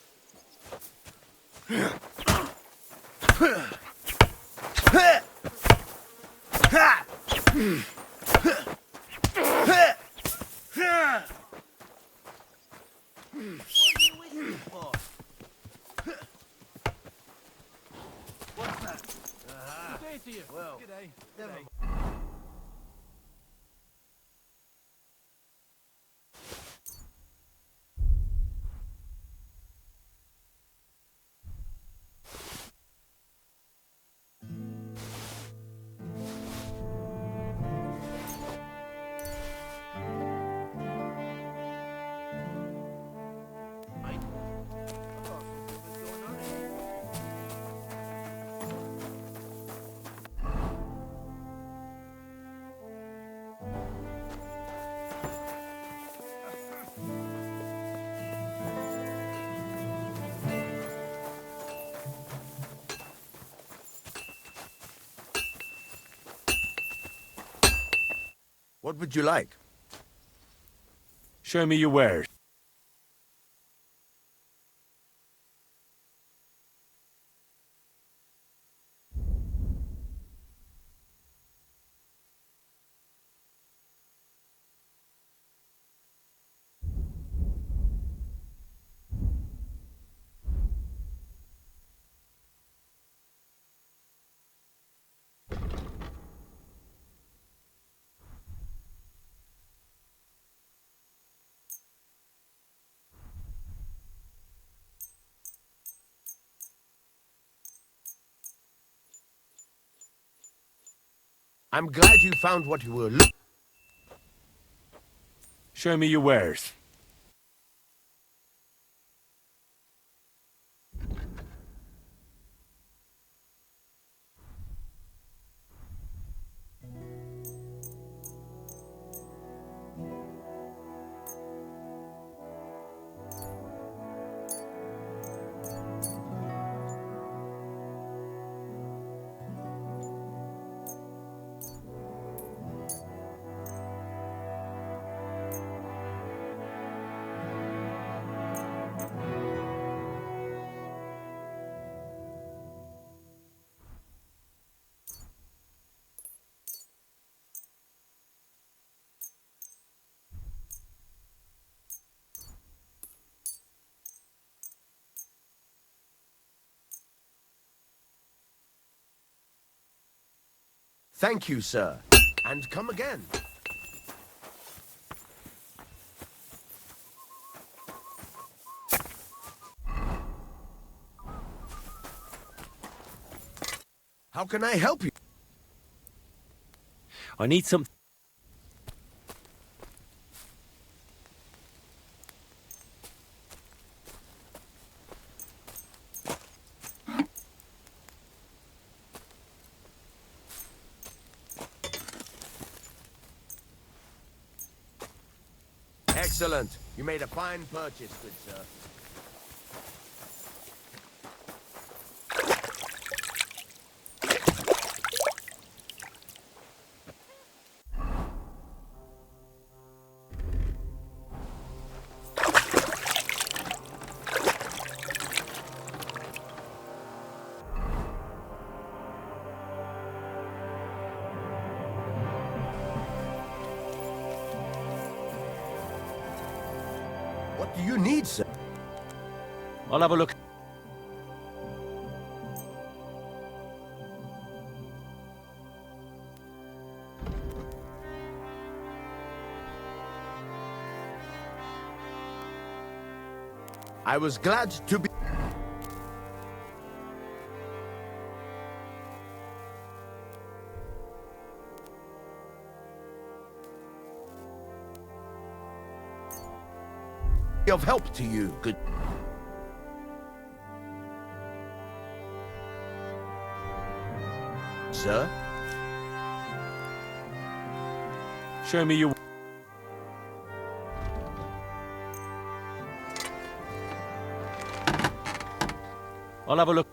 Well, good day. What would you like? Show me your wares. I'm glad you found what you were looking. Show me your wares. Thank you, sir. And come again. How can I help you? I need some... Excellent. You made a fine purchase, good sir. What do you need, sir? I'll have a look. I was glad to be... of help to you, good... Sir? Show me your... I'll have a look.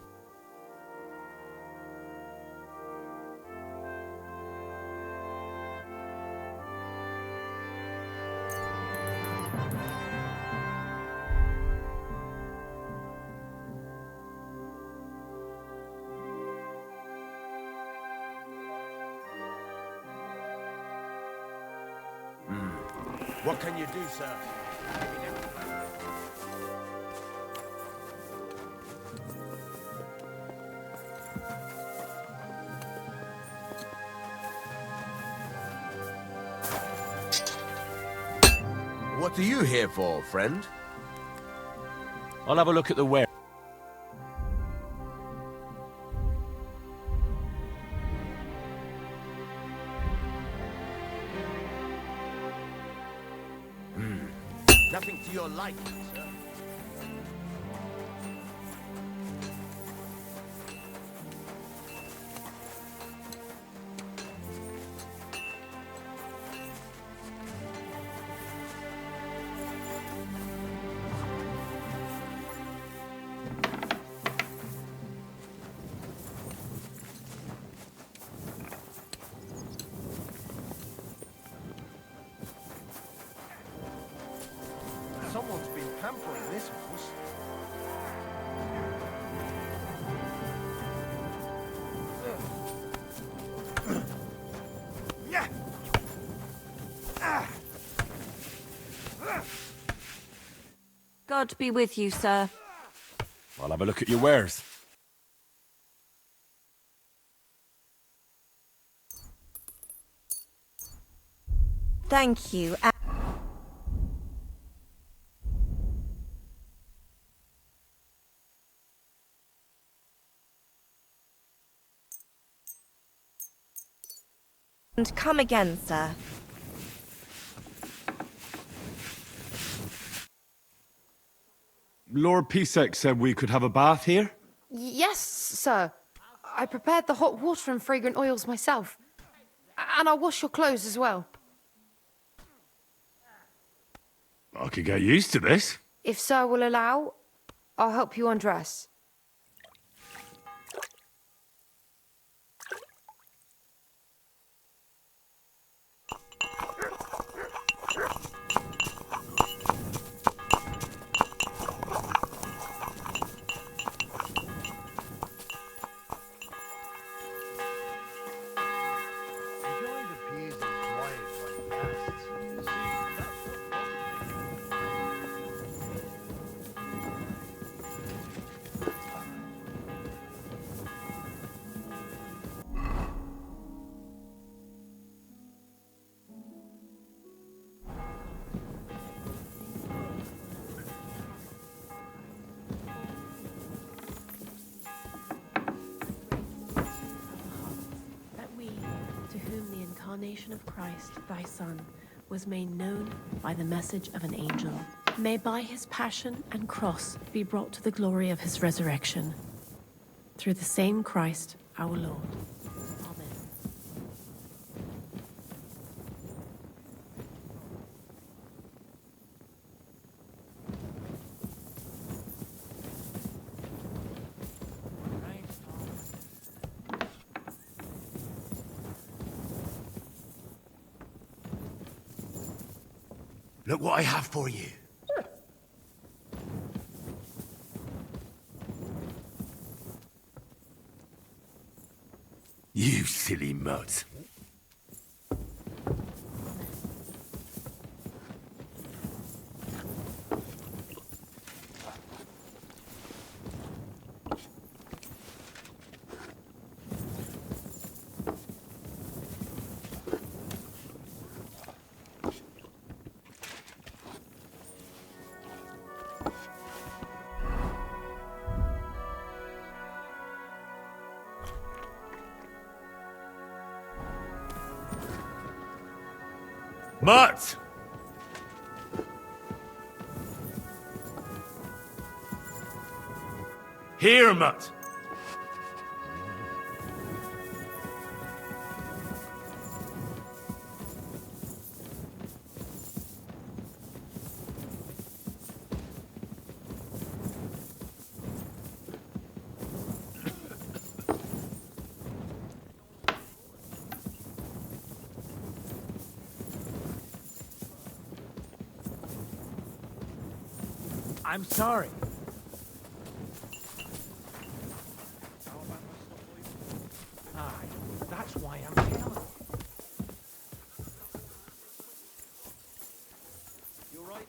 What can you do, sir? What are you here for, friend? I'll have a look at the ware. Nothing to your liking, sir. Someone's been pampering this horse. Yeah. God be with you, sir. I'll have a look at your wares. Thank you. And come again, sir. Lord Pisek said we could have a bath here? Yes, sir. I prepared the hot water and fragrant oils myself. And I'll wash your clothes as well. I could get used to this. If sir will allow, I'll help you undress. Incarnation of Christ, thy Son, was made known by the message of an angel. May by his passion and cross be brought to the glory of his resurrection. Through the same Christ, our Lord. Amen. Look what I have for you. You silly mutt. Mutt! Here, Mutt! I'm sorry. Aye, that's why I'm telling you. You alright?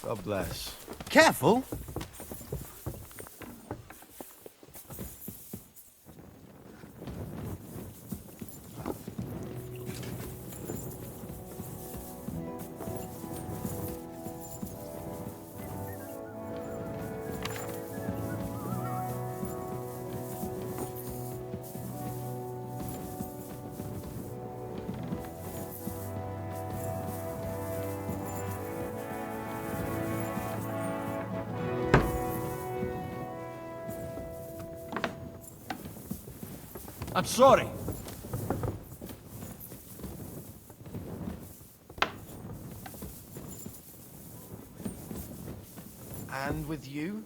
God bless. Careful! I'm sorry. And with you?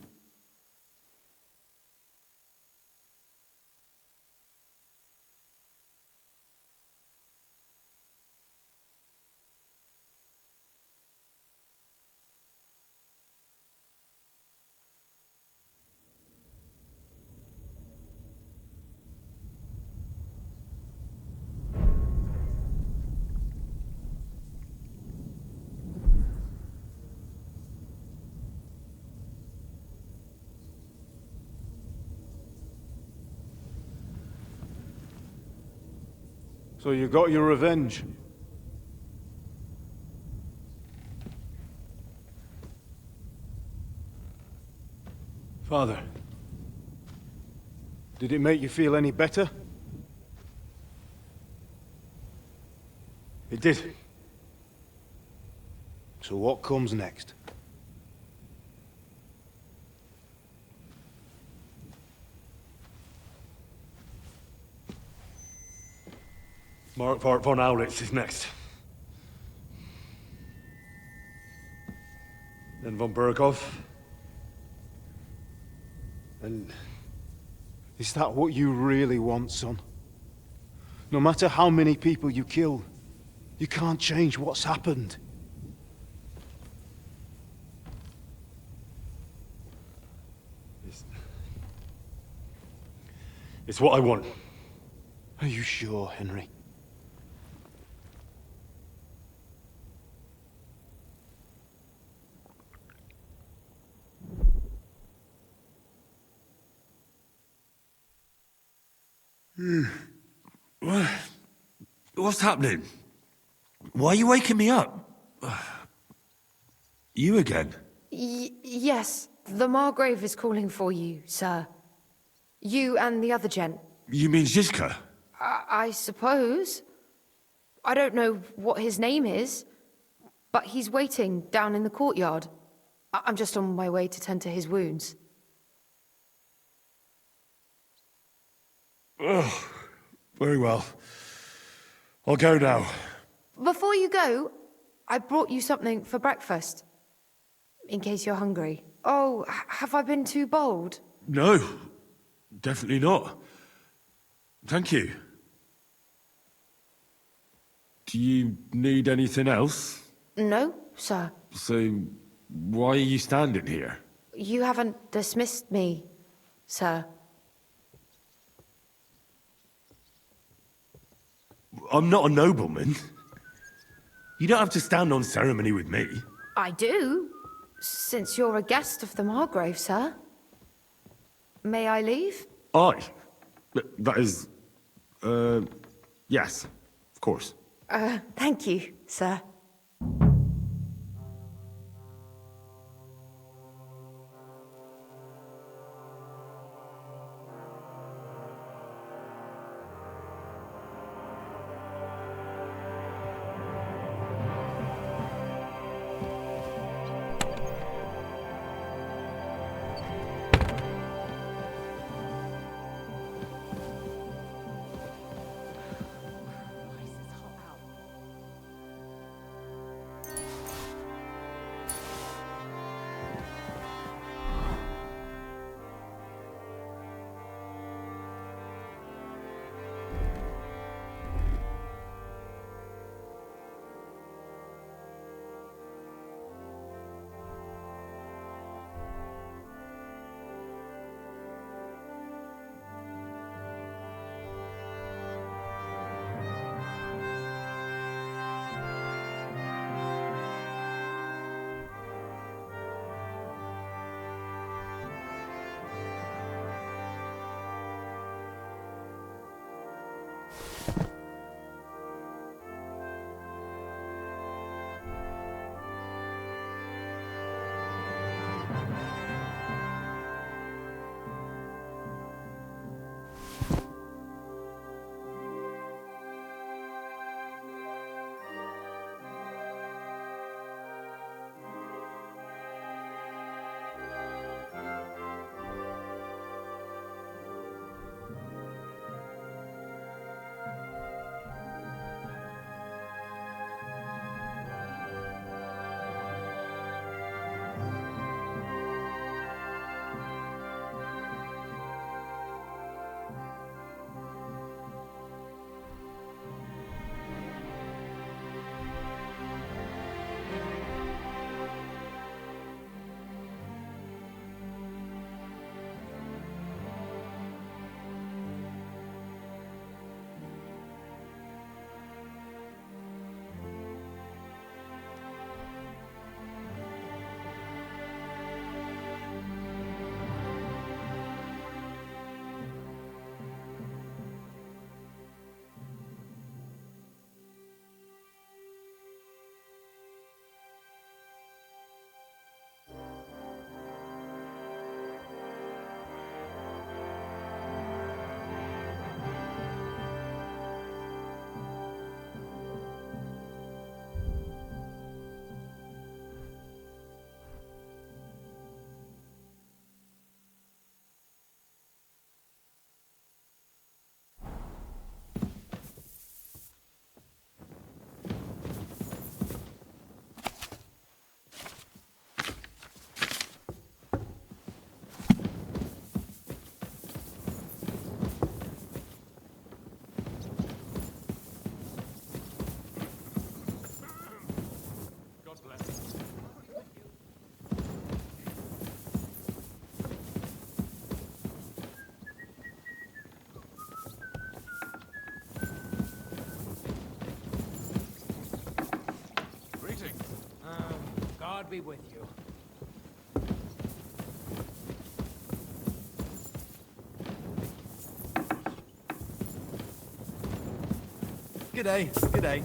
So you got your revenge? Father, did it make you feel any better? It did. So what comes next? Mark von Aulitz is next. Then von Berghoff. And is that what you really want, son? No matter how many people you kill, you can't change what's happened. It's what I want. Are you sure, Henry? What's happening? Why are you waking me up? You again? Yes, the Margrave is calling for you, sir. You and the other gent. You mean Zizka? I suppose. I don't know what his name is, but he's waiting down in the courtyard. I'm just on my way to tend to his wounds. Oh, very well. I'll go now. Before you go, I brought you something for breakfast. In case you're hungry. Oh, have I been too bold? No, definitely not. Thank you. Do you need anything else? No, sir. So, why are you standing here? You haven't dismissed me, sir. I'm not a nobleman. You don't have to stand on ceremony with me. I do, since you're a guest of the Margrave, sir. May I leave? Aye. That is... yes, of course. Thank you, sir. God be with you. G'day, g'day.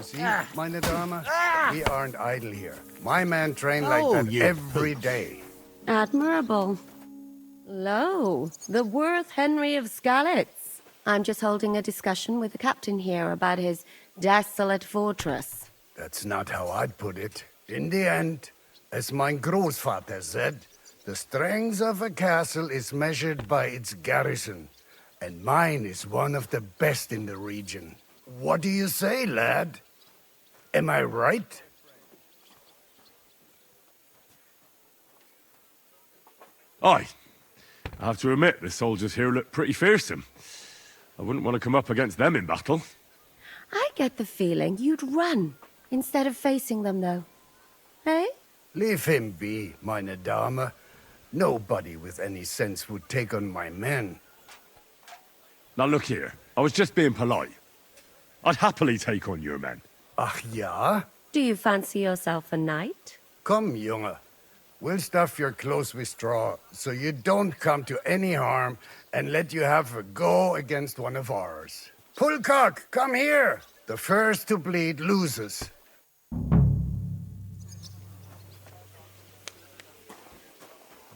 See, meine Dame? We aren't idle here. My men train like that every day. Admirable. Lo, the worth Henry of Skalitz. I'm just holding a discussion with the captain here about his desolate fortress. That's not how I'd put it. In the end, as mein Großvater said, the strength of a castle is measured by its garrison, and mine is one of the best in the region. What do you say, lad? Am I right? Aye. I have to admit, the soldiers here look pretty fearsome. I wouldn't want to come up against them in battle. I get the feeling you'd run instead of facing them, though. Eh? Leave him be, meine Dame. Nobody with any sense would take on my men. Now look here, I was just being polite. I'd happily take on your men. Ach ja? Do you fancy yourself a knight? Come, Junge. We'll stuff your clothes with straw, so you don't come to any harm, and let you have a go against one of ours. Pulcock, come here! The first to bleed loses.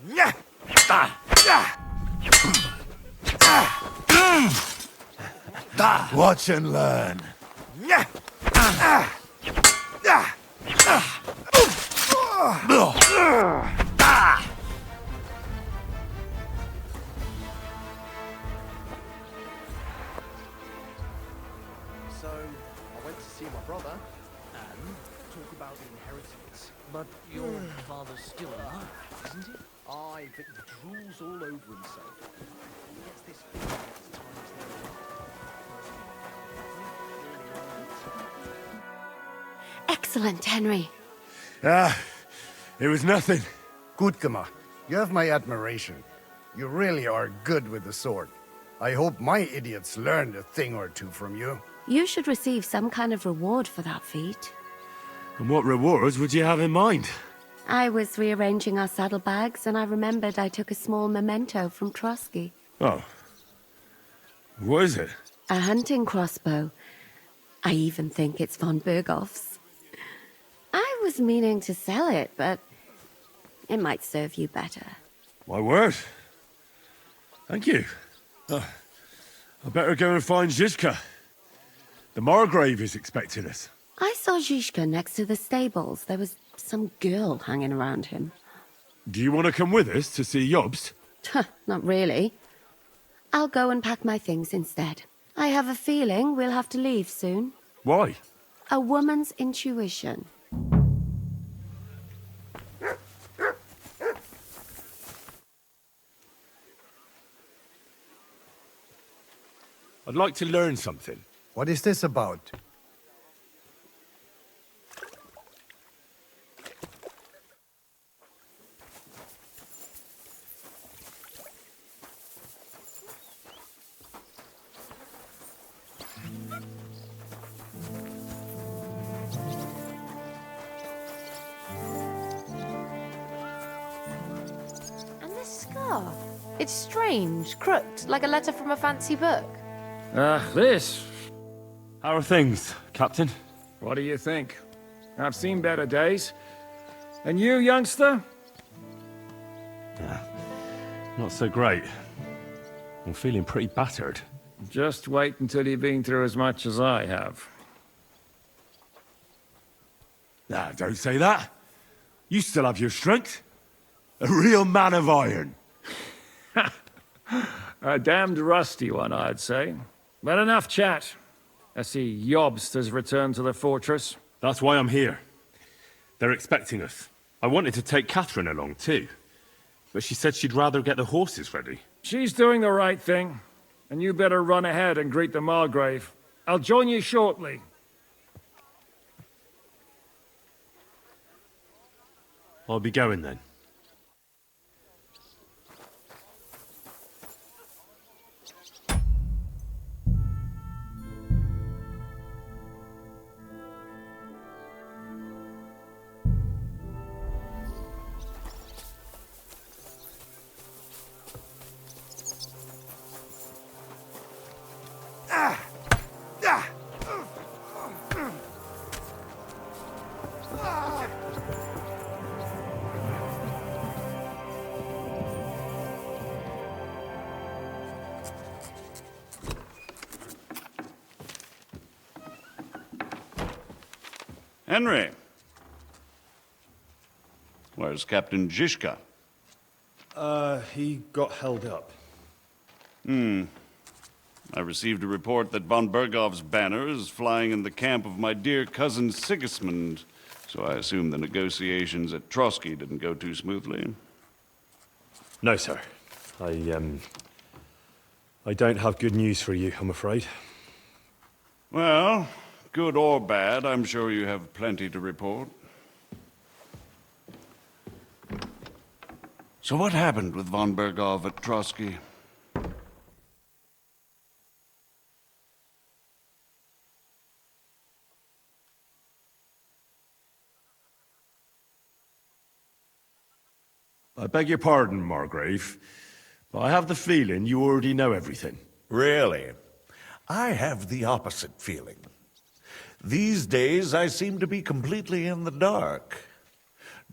Yeah! Watch and learn. So, I went to see my brother and talk about the inheritance. But your father's still alive, isn't he? Aye, but he drools all over himself. He gets this feeling at times that Excellent, Henry. It was nothing. Gut gemacht. You have my admiration. You really are good with the sword. I hope my idiots learned a thing or two from you. You should receive some kind of reward for that feat. And what rewards would you have in mind? I was rearranging our saddlebags, and I remembered I took a small memento from Trotsky. Oh. What is it? A hunting crossbow. I even think it's von Berghoff's. I was meaning to sell it, but it might serve you better. My word. Thank you. I better go and find Zizka. The Margrave is expecting us. I saw Zizka next to the stables. There was some girl hanging around him. Do you want to come with us to see Jobst? Not really. I'll go and pack my things instead. I have a feeling we'll have to leave soon. Why? A woman's intuition. I'd like to learn something. What is this about? And this scarf? It's strange, crooked, like a letter from a fancy book. This. How are things, Captain? What do you think? I've seen better days. And you, youngster? Not so great. I'm feeling pretty battered. Just wait until you've been through as much as I have. Nah, don't say that. You still have your strength. A real man of iron. A damned rusty one, I'd say. But enough chat. I see Jobst has returned to the fortress. That's why I'm here. They're expecting us. I wanted to take Catherine along too, but she said she'd rather get the horses ready. She's doing the right thing, and you better run ahead and greet the Margrave. I'll join you shortly. I'll be going then. Henry. Where's Captain Zizka? He got held up. I received a report that von Bergov's banner is flying in the camp of my dear cousin Sigismund, so I assume the negotiations at Trotsky didn't go too smoothly. No, sir. I don't have good news for you, I'm afraid. Well, Good or bad, I'm sure you have plenty to report. So what happened with von Berghoff at Trotsky? I beg your pardon, Margrave, but I have the feeling you already know everything. Really? I have the opposite feeling. These days, I seem to be completely in the dark.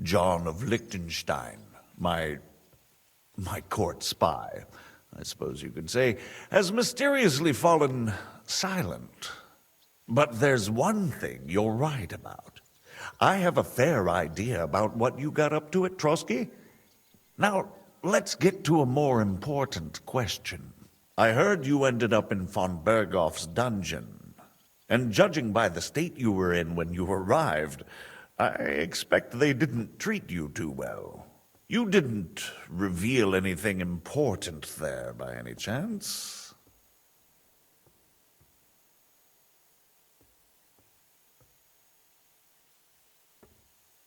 John of Liechtenstein, my court spy, I suppose you could say, has mysteriously fallen silent. But there's one thing you're right about. I have a fair idea about what you got up to at Trotsky. Now, let's get to a more important question. I heard you ended up in von Berghoff's dungeon, and judging by the state you were in when you arrived, I expect they didn't treat you too well. You didn't reveal anything important there by any chance?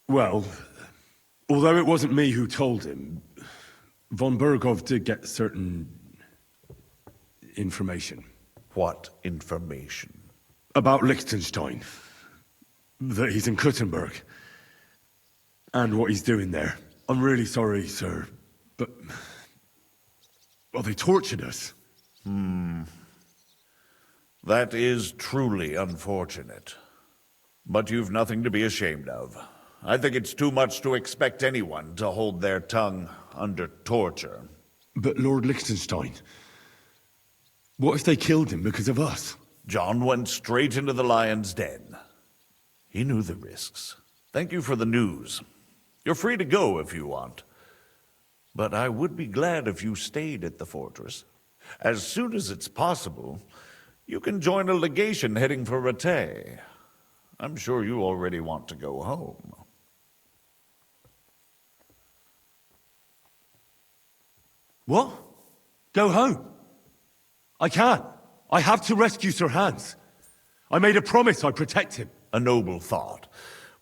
Well, although it wasn't me who told him, von Berghoff did get certain information. What information? About Liechtenstein. That he's in Kuttenberg. And what he's doing there. I'm really sorry, sir, but... well, they tortured us. That is truly unfortunate. But you've nothing to be ashamed of. I think it's too much to expect anyone to hold their tongue under torture. But Lord Liechtenstein... what if they killed him because of us? John went straight into the lion's den. He knew the risks. Thank you for the news. You're free to go if you want. But I would be glad if you stayed at the fortress. As soon as it's possible, you can join a legation heading for Rattay. I'm sure you already want to go home. What? Go home? I can't. I have to rescue Sir Hans. I made a promise I'd protect him. A noble thought.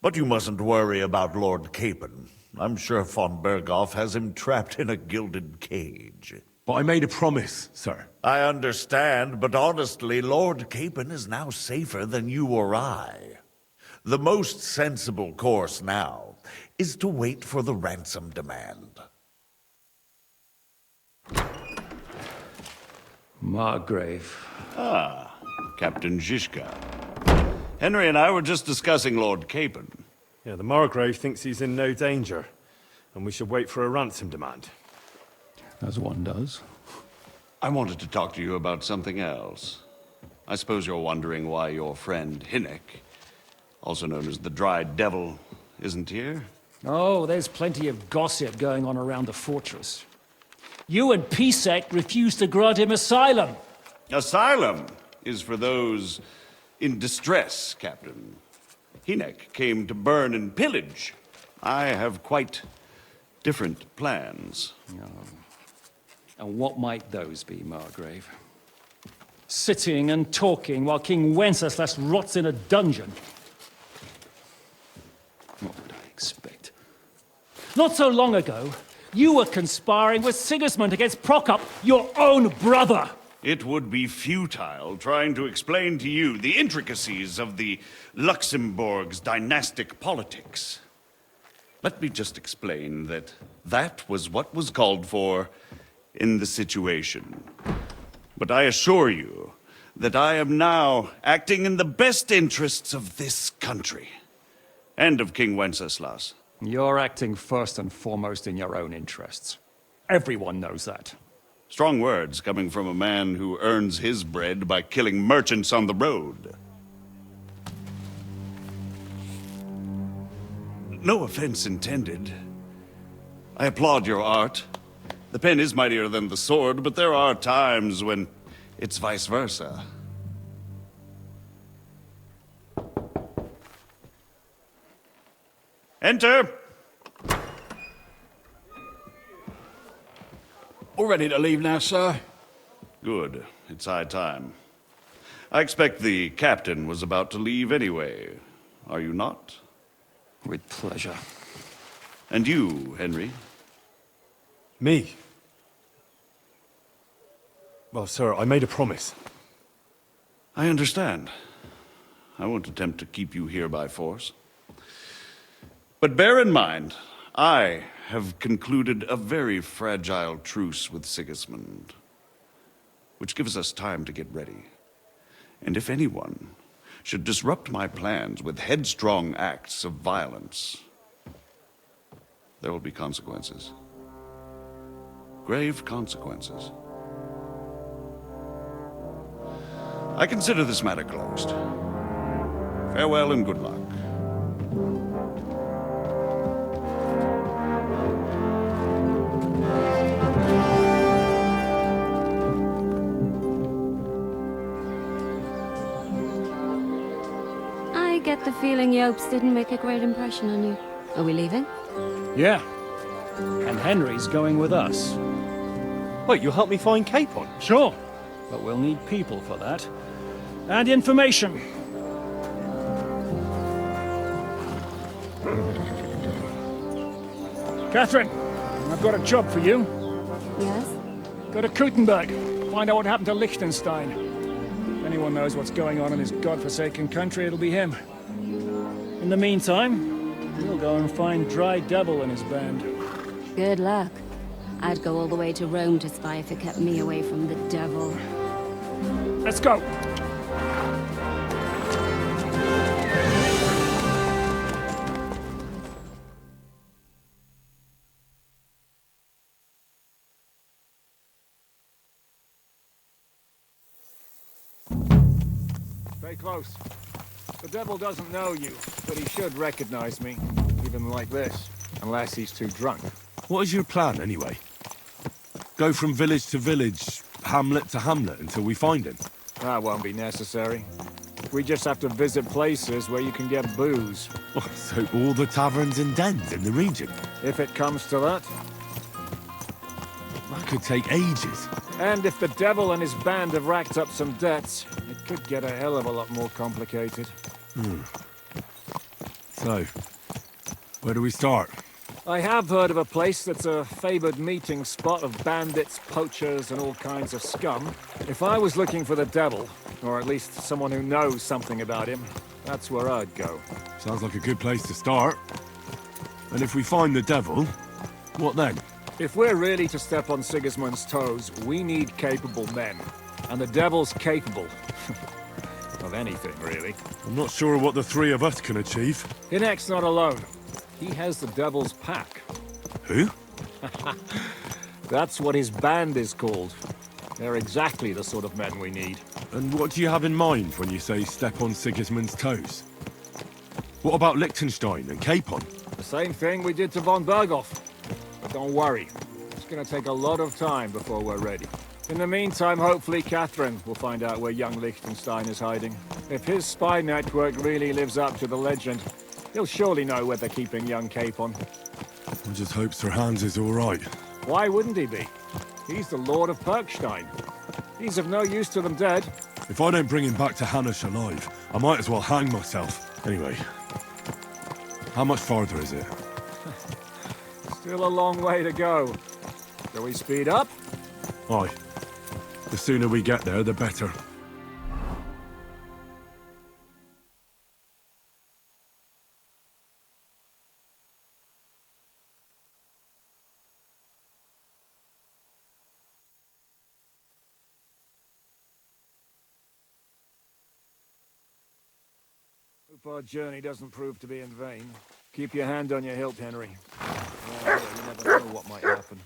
But you mustn't worry about Lord Capon. I'm sure von Berghoff has him trapped in a gilded cage. But I made a promise, sir. I understand, but honestly, Lord Capon is now safer than you or I. The most sensible course now is to wait for the ransom demand. Margrave. Ah, Captain Zizka. Henry and I were just discussing Lord Capon. Yeah, the Margrave thinks he's in no danger, and we should wait for a ransom demand. As one does. I wanted to talk to you about something else. I suppose you're wondering why your friend Hinnek, also known as the Dried Devil, isn't here? Oh, there's plenty of gossip going on around the fortress. You and Pisek refused to grant him asylum. Asylum is for those in distress, Captain. Hinnek came to burn and pillage. I have quite different plans. Oh. And what might those be, Margrave? Sitting and talking while King Wenceslas rots in a dungeon. What would I expect? Not so long ago, you were conspiring with Sigismund against Prokop, your own brother! It would be futile trying to explain to you the intricacies of the Luxembourg's dynastic politics. Let me just explain that that was what was called for in the situation. But I assure you that I am now acting in the best interests of this country and of King Wenceslas. You're acting first and foremost in your own interests. Everyone knows that. Strong words coming from a man who earns his bread by killing merchants on the road. No offense intended. I applaud your art. The pen is mightier than the sword, but there are times when it's vice versa. Enter! All ready to leave now, sir? Good. It's high time. I expect the captain was about to leave anyway. Are you not? With pleasure. And you, Henry? Me? Well, sir, I made a promise. I understand. I won't attempt to keep you here by force. But bear in mind, I have concluded a very fragile truce with Sigismund, which gives us time to get ready. And if anyone should disrupt my plans with headstrong acts of violence, there will be consequences. Grave consequences. I consider this matter closed. Farewell and good luck. I get the feeling Yopes didn't make a great impression on you. Are we leaving? Yeah. And Henry's going with us. Wait, you'll help me find Capon? Sure. But we'll need people for that. And information. Catherine, I've got a job for you. Yes? Go to Kuttenberg. Find out what happened to Liechtenstein. If anyone knows what's going on in his godforsaken country, it'll be him. In the meantime, we'll go and find Dry Devil and his band. Good luck. I'd go all the way to Rome to spy if it kept me away from the devil. Let's go! Stay close. The devil doesn't know you, but he should recognize me, even like this, unless he's too drunk. What is your plan, anyway? Go from village to village, hamlet to hamlet, until we find him? That won't be necessary. We just have to visit places where you can get booze. Oh, so all the taverns and dens in the region? If it comes to that. That could take ages. And if the devil and his band have racked up some debts, it could get a hell of a lot more complicated. So, where do we start? I have heard of a place that's a favored meeting spot of bandits, poachers, and all kinds of scum. If I was looking for the devil, or at least someone who knows something about him, that's where I'd go. Sounds like a good place to start. And if we find the devil, what then? If we're really to step on Sigismund's toes, we need capable men. And the devil's capable. Of anything, really. I'm not sure what the three of us can achieve. Hinek's not alone. He has the devil's pack. Who? That's what his band is called. They're exactly the sort of men we need. And what do you have in mind when you say step on Sigismund's toes? What about Liechtenstein and Capon? The same thing we did to von Berghoff. But don't worry, it's gonna take a lot of time before we're ready. In the meantime, hopefully Catherine will find out where young Liechtenstein is hiding. If his spy network really lives up to the legend, he'll surely know where they're keeping young Capon. I just hope Sir Hans is all right. Why wouldn't he be? He's the Lord of Perkstein. He's of no use to them dead. If I don't bring him back to Hannish alive, I might as well hang myself. Anyway, how much farther is it? Still a long way to go. Shall we speed up? Aye. The sooner we get there, the better. Hope our journey doesn't prove to be in vain. Keep your hand on your hilt, Henry. You never know what might happen.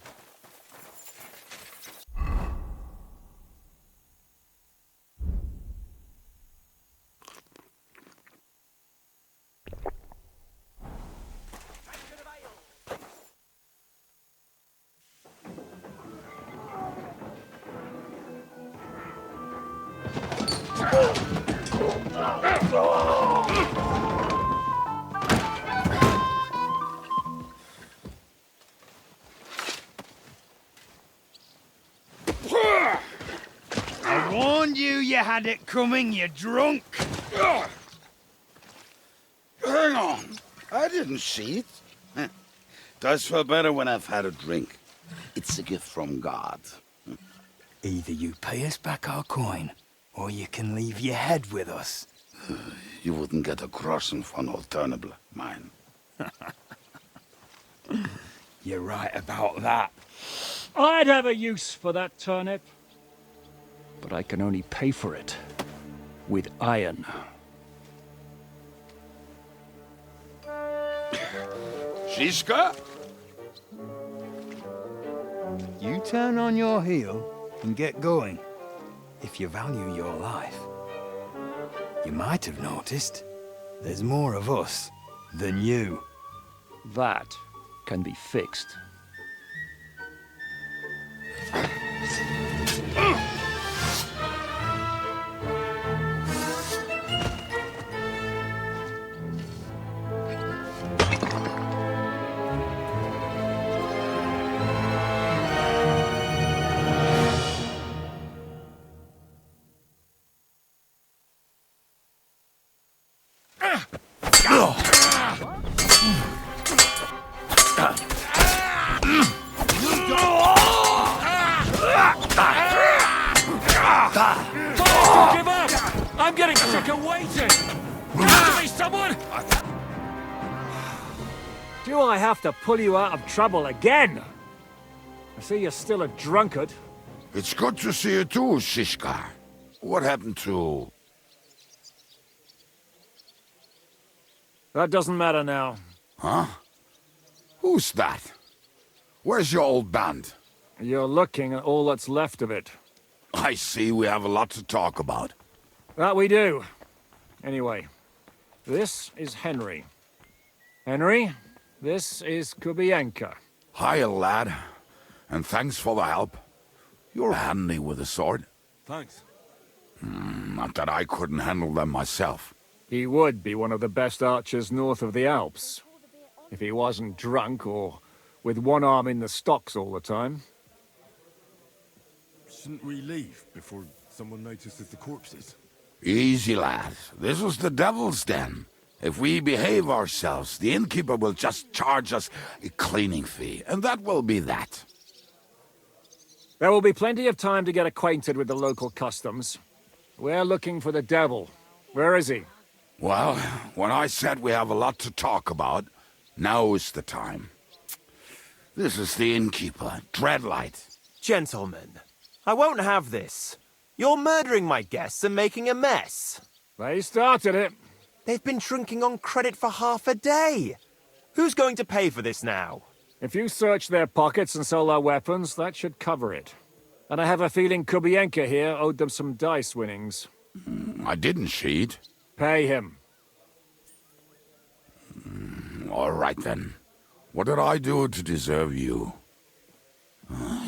Warned you you had it coming, you drunk. Hang on. I didn't see it. Does feel better when I've had a drink. It's a gift from God. Either you pay us back our coin, or you can leave your head with us. You wouldn't get a crossing for an alternative, mine. You're right about that. I'd have a use for that turnip. But I can only pay for it with iron. Shiska? You turn on your heel and get going, if you value your life. You might have noticed there's more of us than you. That can be fixed. Give up! I'm getting sick of waiting! Give me someone! Do I have to pull you out of trouble again? I see you're still a drunkard. It's good to see you too, Shishka. What happened to... That doesn't matter now. Huh? Who's that? Where's your old band? You're looking at all that's left of it. I see we have a lot to talk about. That we do. Anyway, this is Henry. Henry, this is Kubienka. Hiya, lad. And thanks for the help. You're handy with a sword. Thanks. Not that I couldn't handle them myself. He would be one of the best archers north of the Alps. If he wasn't drunk or with one arm in the stocks all the time. Shouldn't we leave before someone notices the corpses? Easy, lad. This was the Devil's Den. If we behave ourselves, the innkeeper will just charge us a cleaning fee, and that will be that. There will be plenty of time to get acquainted with the local customs. We're looking for the devil. Where is he? Well, when I said we have a lot to talk about, now is the time. This is the innkeeper, Dreadlight. Gentlemen, I won't have this. You're murdering my guests and making a mess. They started it. They've been drinking on credit for half a day. Who's going to pay for this now? If you search their pockets and sell their weapons, that should cover it. And I have a feeling Kubienka here owed them some dice winnings. I didn't cheat. Pay him. All right, then. What did I do to deserve you?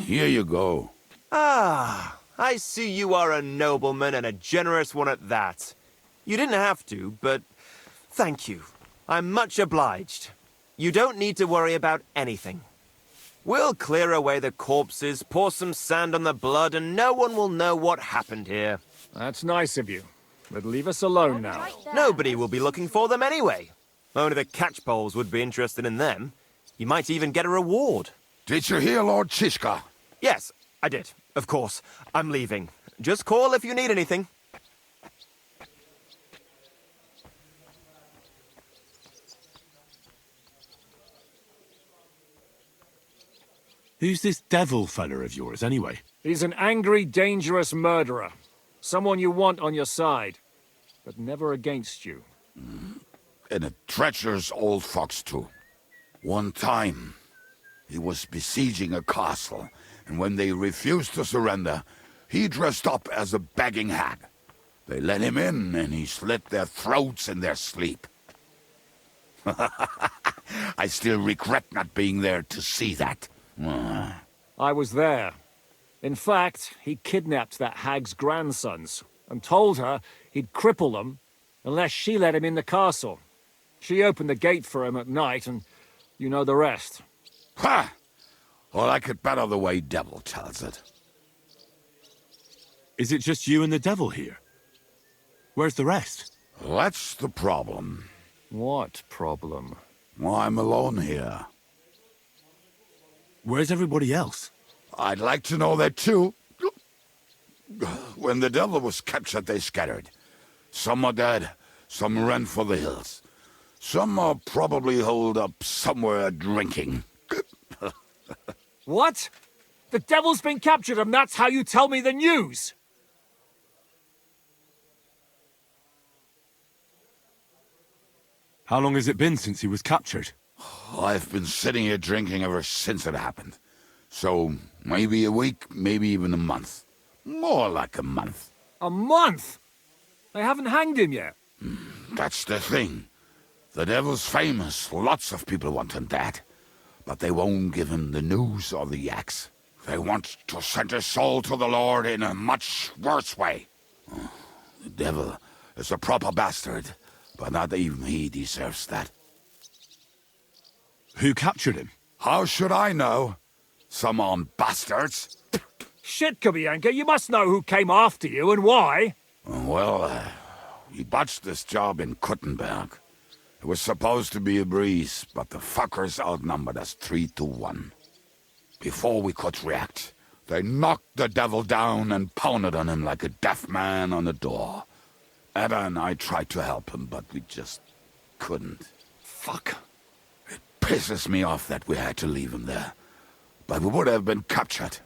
Here you go. Ah, I see you are a nobleman and a generous one at that. You didn't have to, but thank you. I'm much obliged. You don't need to worry about anything. We'll clear away the corpses, pour some sand on the blood, and no one will know what happened here. That's nice of you. But leave us alone now. Nobody will be looking for them anyway. Only the catchpoles would be interested in them. You might even get a reward. Did you hear Lord Chishka? Yes, I did. Of course. I'm leaving. Just call if you need anything. Who's this devil fella of yours, anyway? He's an angry, dangerous murderer. Someone you want on your side, but never against you. And a treacherous old fox, too. One time, he was besieging a castle, and when they refused to surrender, he dressed up as a begging hag. They let him in, and he slit their throats in their sleep. I still regret not being there to see that. I was there. In fact, he kidnapped that hag's grandsons and told her he'd cripple them unless she let him in the castle. She opened the gate for him at night, and you know the rest. Ha! Well, I could better the way Devil tells it. Is it just you and the devil here? Where's the rest? That's the problem. What problem? Well, I'm alone here. Where's everybody else? I'd like to know that too. When the devil was captured, they scattered. Some are dead, some ran for the hills. Some are probably holed up somewhere drinking. What? The devil's been captured and that's how you tell me the news? How long has it been since he was captured? I've been sitting here drinking ever since it happened. So, maybe a week, maybe even a month. More like a month. A month? They haven't hanged him yet. That's the thing. The devil's famous. Lots of people want him dead. But they won't give him the news or the axe. They want to send his soul to the Lord in a much worse way. The devil is a proper bastard, but not even he deserves that. Who captured him? How should I know? Some armed bastards. Shit, Kubianka, you must know who came after you and why. Well, we botched this job in Kuttenberg. It was supposed to be a breeze, but the fuckers outnumbered us 3-1. Before we could react, they knocked the devil down and pounded on him like a deaf man on a door. Ada and I tried to help him, but we just couldn't. Fuck. It pisses me off that we had to leave him there. But we would have been captured.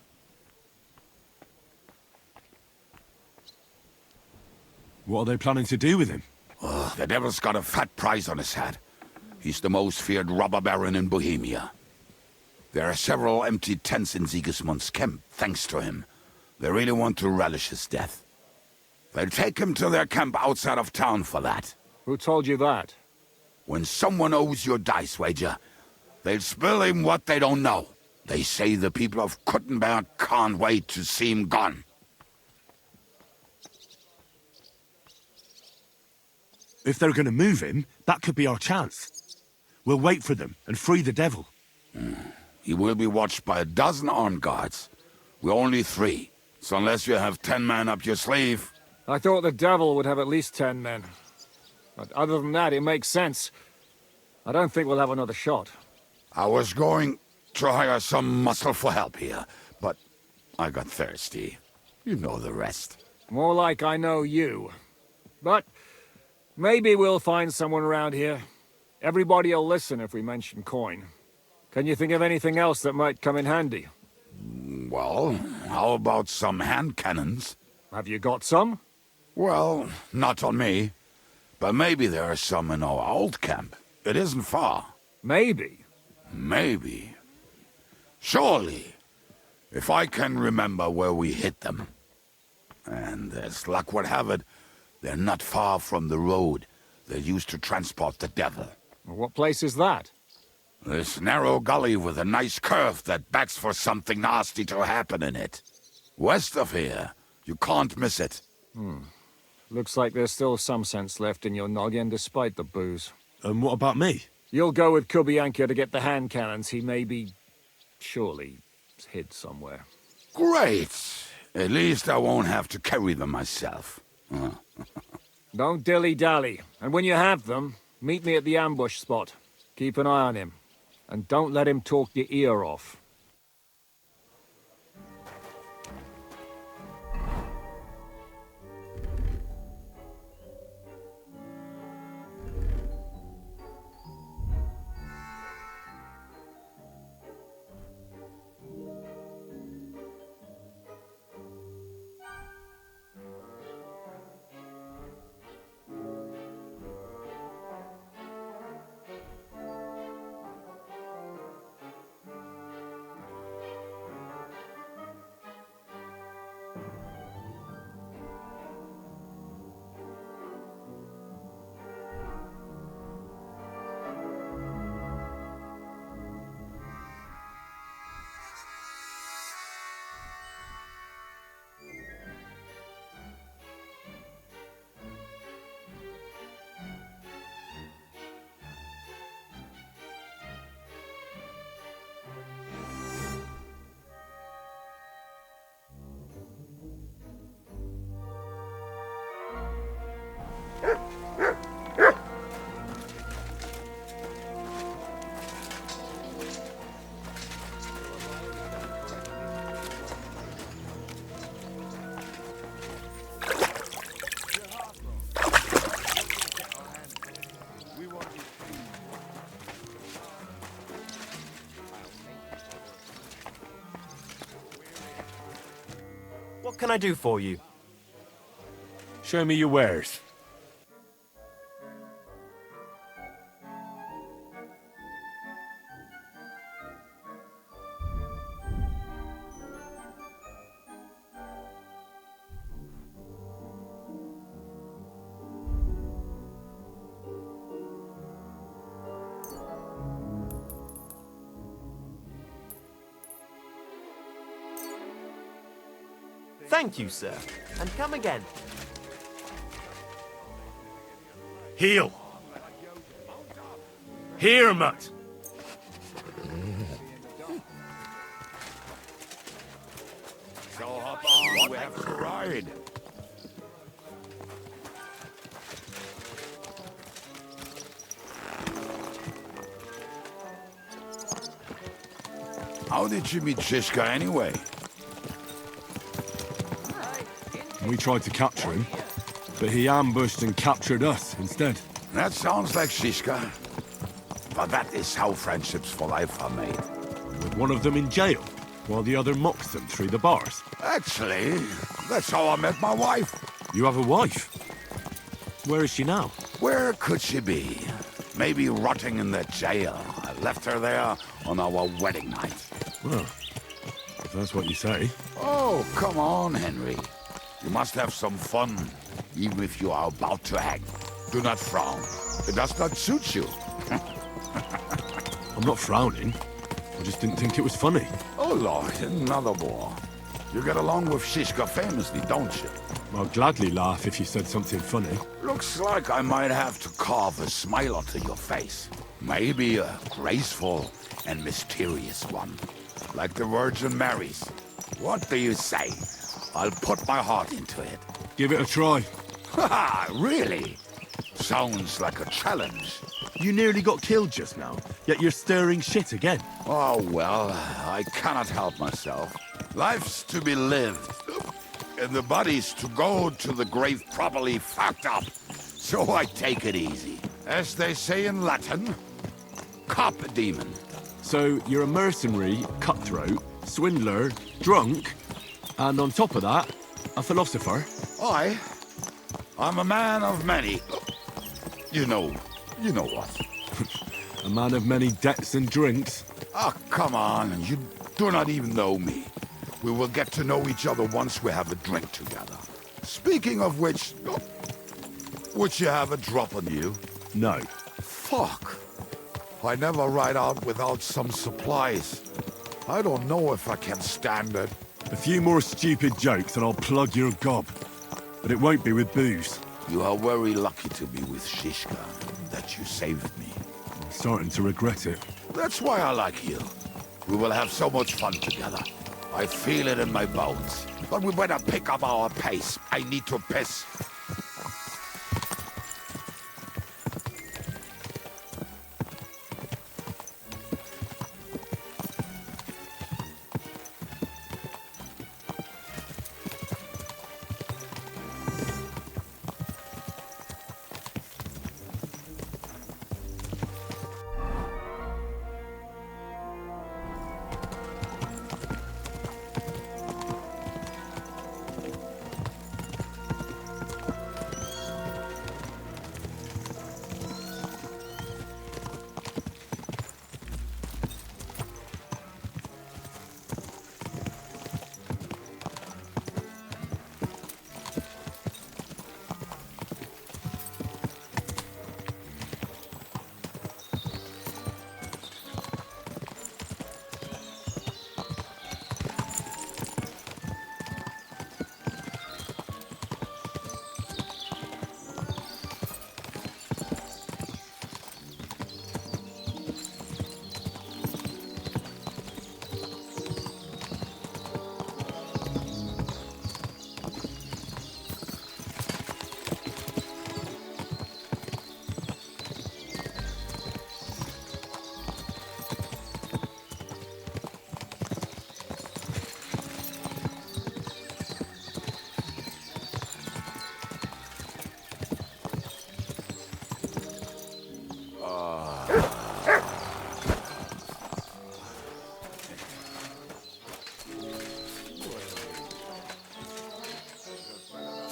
What are they planning to do with him? The devil's got a fat price on his head. He's the most feared robber baron in Bohemia. There are several empty tents in Sigismund's camp, thanks to him. They really want to relish his death. They'll take him to their camp outside of town for that. Who told you that? When someone owes you a dice wager, they'll spill him what they don't know. They say the people of Kuttenberg can't wait to see him gone. If they're going to move him, that could be our chance. We'll wait for them and free the devil. He will be watched by a dozen armed guards. We're only 3, so unless you have 10 men up your sleeve... I thought the devil would have at least 10 men. But other than that, it makes sense. I don't think we'll have another shot. I was going to hire some muscle for help here, but I got thirsty. You know the rest. More like I know you. But maybe we'll find someone around here. Everybody'll listen if we mention coin. Can you think of anything else that might come in handy? Well, how about some hand cannons? Have you got some? Well, not on me. But maybe there are some in our old camp. It isn't far. Maybe? Maybe. Surely. If I can remember where we hid them. And as luck would have it, they're not far from the road they used to transport the devil. What place is that? This narrow gully with a nice curve that begs for something nasty to happen in it. West of here. You can't miss it. Looks like there's still some sense left in your noggin despite the booze. And what about me? You'll go with Kubianka to get the hand cannons. He may be... surely hid somewhere. Great! At least I won't have to carry them myself. Don't dilly-dally. And when you have them, meet me at the ambush spot. Keep an eye on him. And don't let him talk your ear off. What can I do for you? Show me your wares. Thank you, sir. And come again. Heel! Here, Mutt! So hop on, we have to ride. How did you meet Shishka anyway? We tried to capture him, but he ambushed and captured us instead. That sounds like Shishka. But that is how friendships for life are made. With one of them in jail, while the other mocks them through the bars. Actually, that's how I met my wife. You have a wife? Where is she now? Where could she be? Maybe rotting in the jail. I left her there on our wedding night. Well, if that's what you say. Oh, come on, Henry. You must have some fun, even if you are about to hang. Do not frown. It does not suit you. I'm not frowning. I just didn't think it was funny. Oh, Lord, another war. You get along with Shishka famously, don't you? I'll gladly laugh if you said something funny. Looks like I might have to carve a smile onto your face. Maybe a graceful and mysterious one. Like the Virgin Mary's. What do you say? I'll put my heart into it. Give it a try. Haha, really? Sounds like a challenge. You nearly got killed just now, yet you're stirring shit again. Oh, well, I cannot help myself. Life's to be lived. And the body's to go to the grave properly fucked up. So I take it easy. As they say in Latin, cop a demon. So you're a mercenary, cutthroat, swindler, drunk, and on top of that, a philosopher? I'm a man of many... You know what. A man of many debts and drinks? Oh, come on, you do not even know me. We will get to know each other once we have a drink together. Speaking of which, would you have a drop on you? No. Fuck. I never ride out without some supplies. I don't know if I can stand it. A few more stupid jokes and I'll plug your gob. But it won't be with booze. You are very lucky to be with Shishka, that you saved me. I'm starting to regret it. That's why I like you. We will have so much fun together. I feel it in my bones. But we better pick up our pace. I need to piss.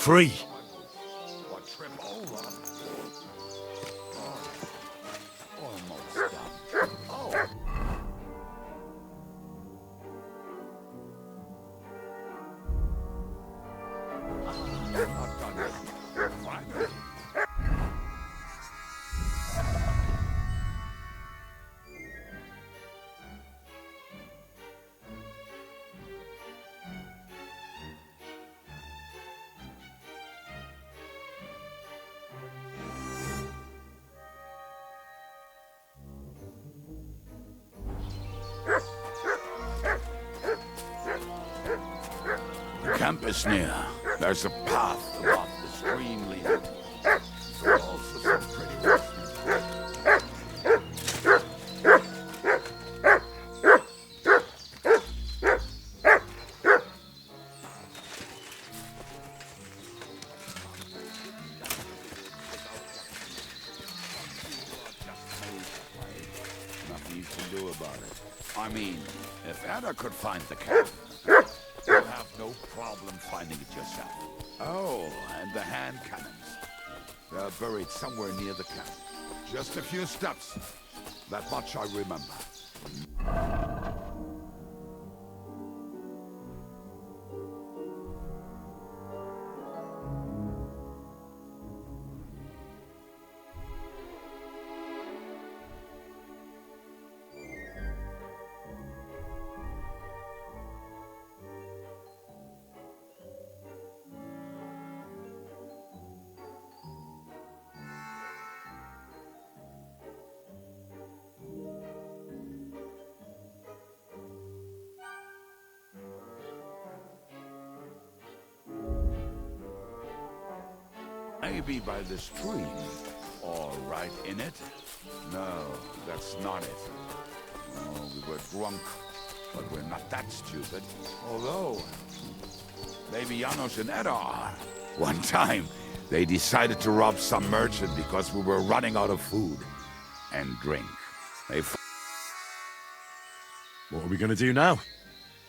free. What trip over? Oh, almost done. Oh. Not done yet. Finally. The camp is near. There's a path along the stream leading. There are also some pretty nothing you can do about it. I mean, if Ada could find the camp, you'll have no problem finding it yourself. Oh, and the hand cannons. They're buried somewhere near the camp. Just a few steps. That much I remember. Maybe by the stream, or right in it? No, that's not it. Oh, we were drunk, but we're not that stupid. Although, maybe Janos and Edda are. One time, they decided to rob some merchant because we were running out of food and drink. What are we gonna do now?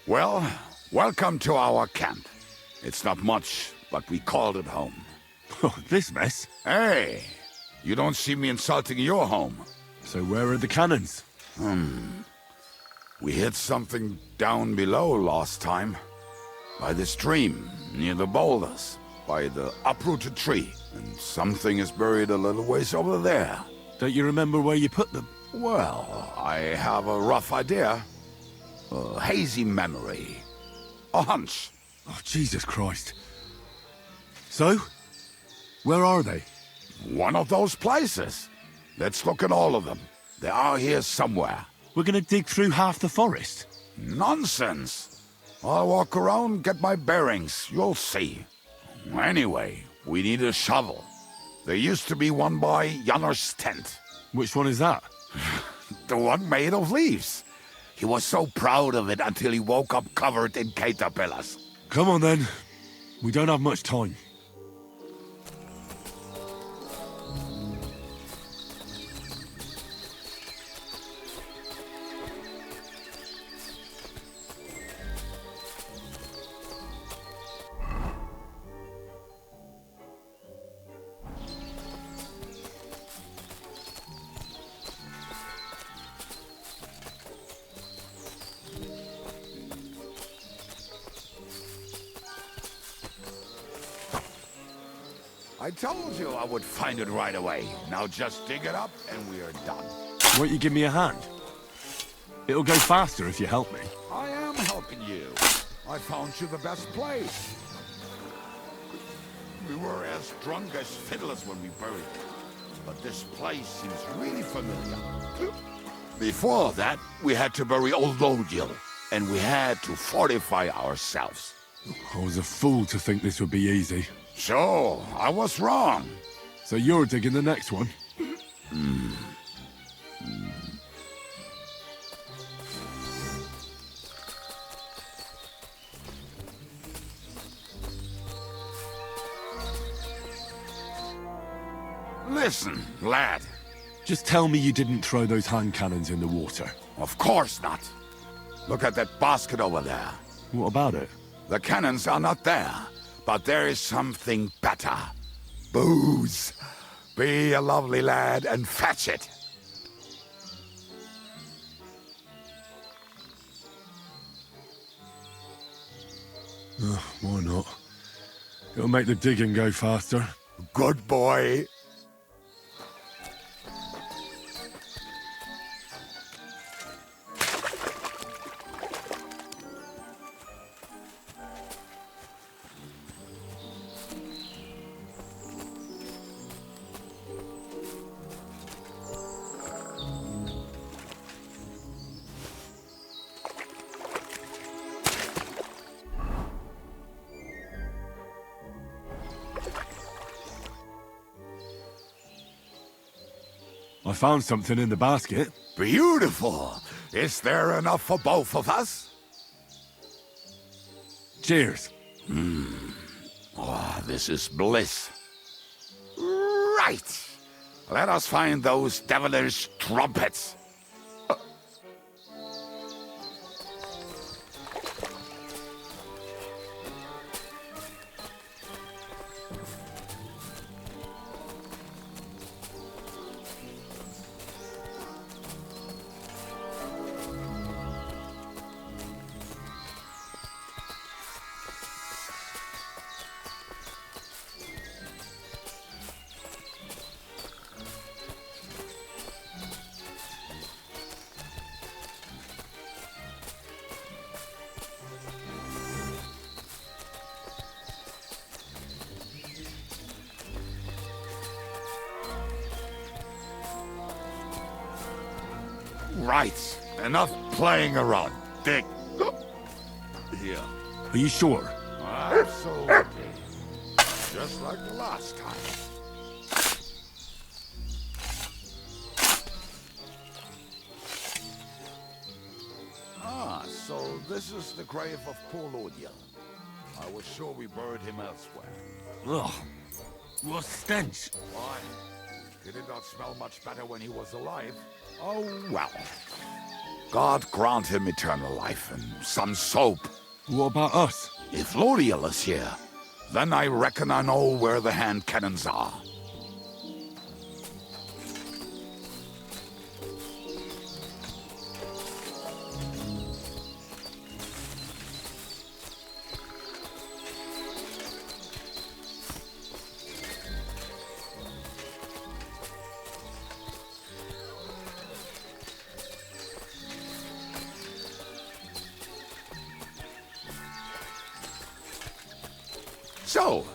Well, welcome to our camp. It's not much, but we called it home. Oh, this mess? Hey, you don't see me insulting your home. So where are the cannons? We hit something down below last time. By the stream, near the boulders. By the uprooted tree. And something is buried a little ways over there. Don't you remember where you put them? Well, I have a rough idea. A hazy memory. A hunch. Oh, Jesus Christ. So? Where are they? One of those places. Let's look at all of them. They are here somewhere. We're gonna dig through half the forest. Nonsense. I'll walk around, get my bearings. You'll see. Anyway, we need a shovel. There used to be one by Janos' tent. Which one is that? The one made of leaves. He was so proud of it until he woke up covered in caterpillars. Come on then. We don't have much time. I told you I would find it right away. Now just dig it up and we are done. Won't you give me a hand? It'll go faster if you help me. I am helping you. I found you the best place. We were as drunk as fiddlers when we buried it. But this place seems really familiar. Before that, we had to bury old Lodil, and we had to fortify ourselves. I was a fool to think this would be easy. So, I was wrong. So you're digging the next one? Listen, lad. Just tell me you didn't throw those hand cannons in the water. Of course not. Look at that basket over there. What about it? The cannons are not there, But there is something better. Booze. Be a lovely lad and fetch it. Why not? It'll make the digging go faster. Good boy. I found something in the basket. Beautiful. Is there enough for both of us? Cheers. Oh, this is bliss. Right. Let us find those devilish trumpets. Right. Enough playing around. Dig. Here. Are you sure? Absolutely. Just like the last time. Ah, so this is the grave of poor Lodiel. I was sure we buried him elsewhere. Ugh. What stench. Why? He did not smell much better when he was alive. Oh, well. God grant him eternal life and some soap. What about us? If Lodiel is here, then I reckon I know where the hand cannons are. So,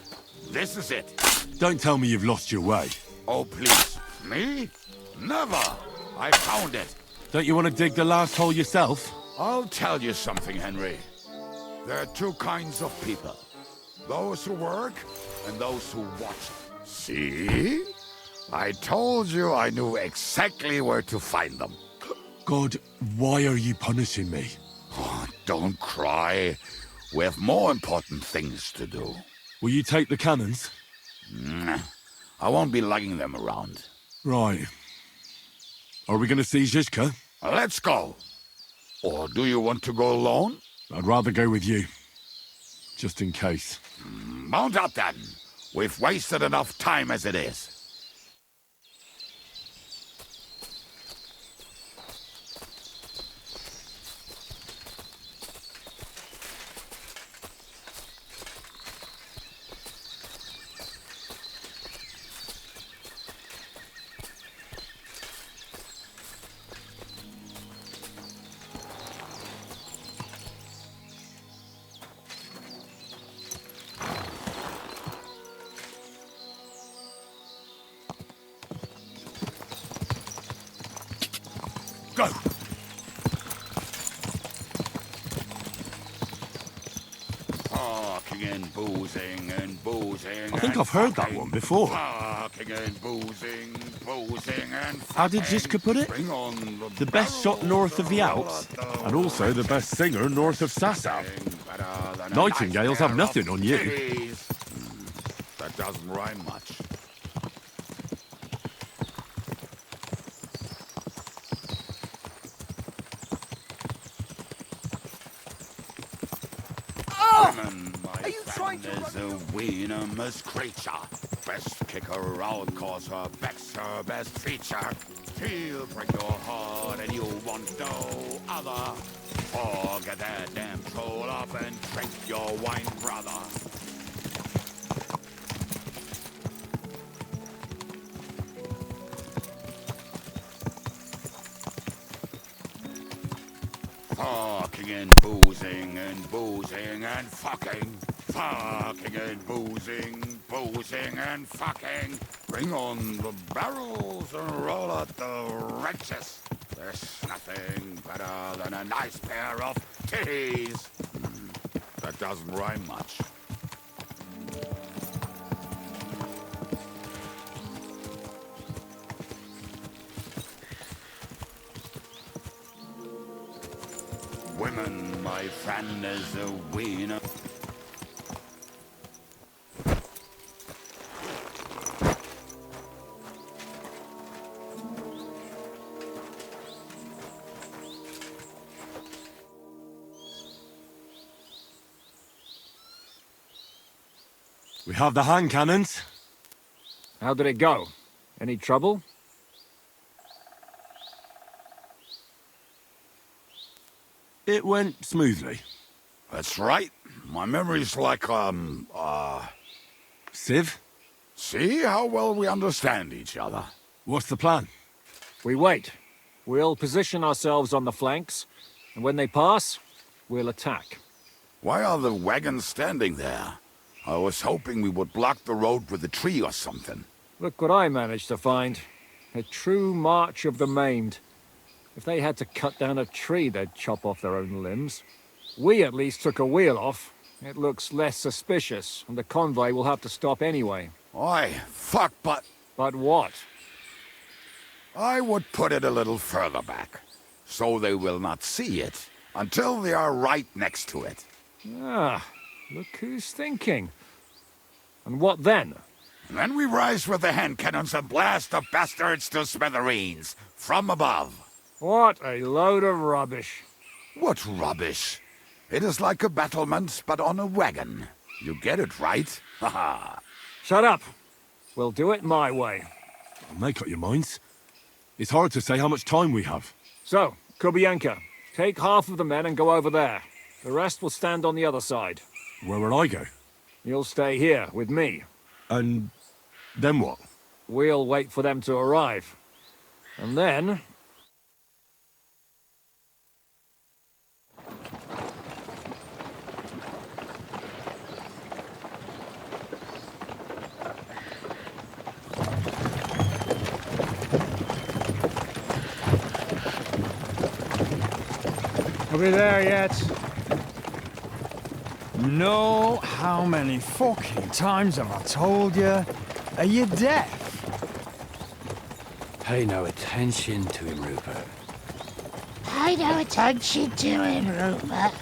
this is it. Don't tell me you've lost your way. Oh, please. Me? Never. I found it. Don't you want to dig the last hole yourself? I'll tell you something, Henry. There are two kinds of people. Those who work and those who watch. See? I told you I knew exactly where to find them. God, why are you punishing me? Oh, don't cry. We have more important things to do. Will you take the cannons? I won't be lugging them around. Right. Are we going to see Zizka? Let's go. Or do you want to go alone? I'd rather go with you. Just in case. Mount up then. We've wasted enough time as it is. Go! Parking and boozing and boozing. I think I've heard that one before. Parking and boozing, boozing and How did Zizka put it? Bring on The best shot north of the Alps, and also the best singer north of Sasau. Nightingales have nothing on you. That doesn't rhyme much. Women, my My friend is a venomous creature. Best kick her around, cause her back's her best feature. She'll break your heart and you want no other. Forget that damn troll up and drink your wine, brother. Fucking and boozing and boozing and fucking. Fucking and boozing, boozing and fucking. Bring on the barrels and roll out the wrenches. There's nothing better than a nice pair of titties. That doesn't rhyme much. Women, my friend, is a wiener. We have the hand cannons. How did it go? Any trouble? It went smoothly. That's right. My memory's like, Civ? See how well we understand each other. What's the plan? We wait. We'll position ourselves on the flanks, and when they pass, we'll attack. Why are the wagons standing there? I was hoping we would block the road with a tree or something. Look what I managed to find. A true march of the maimed. If they had to cut down a tree, they'd chop off their own limbs. We at least took a wheel off. It looks less suspicious, and the convoy will have to stop anyway. Oi, fuck, but... But what? I would put it a little further back, so they will not see it until they are right next to it. Ah, look who's thinking. And what then? Then we rise with the hand cannons and blast the bastards to smithereens, from above. What a load of rubbish. What rubbish? It is like a battlement, but on a wagon. You get it, right? Haha. Shut up. We'll do it my way. Make up your minds. It's hard to say how much time we have. So, Kubienka, take half of the men and go over there. The rest will stand on the other side. Where will I go? You'll stay here with me. And then what? We'll wait for them to arrive. And then... Are we there yet? No, how many fucking times have I told you? Are you deaf? Pay no attention to him, Rupert. Pay no attention to him, Rupert.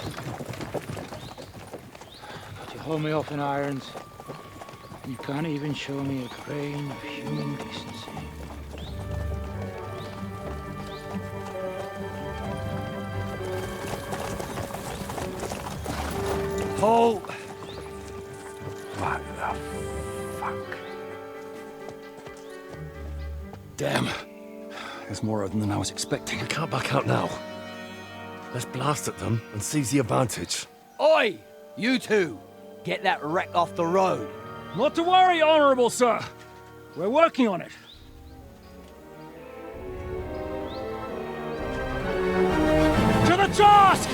You hold me up in irons. You can't even show me a grain of human decency. Halt! What the fuck? Damn. There's more of them than I was expecting. We can't back out now. Let's blast at them and seize the advantage. Oi! You two! Get that wreck off the road. Not to worry, Honorable Sir. We're working on it. To the task!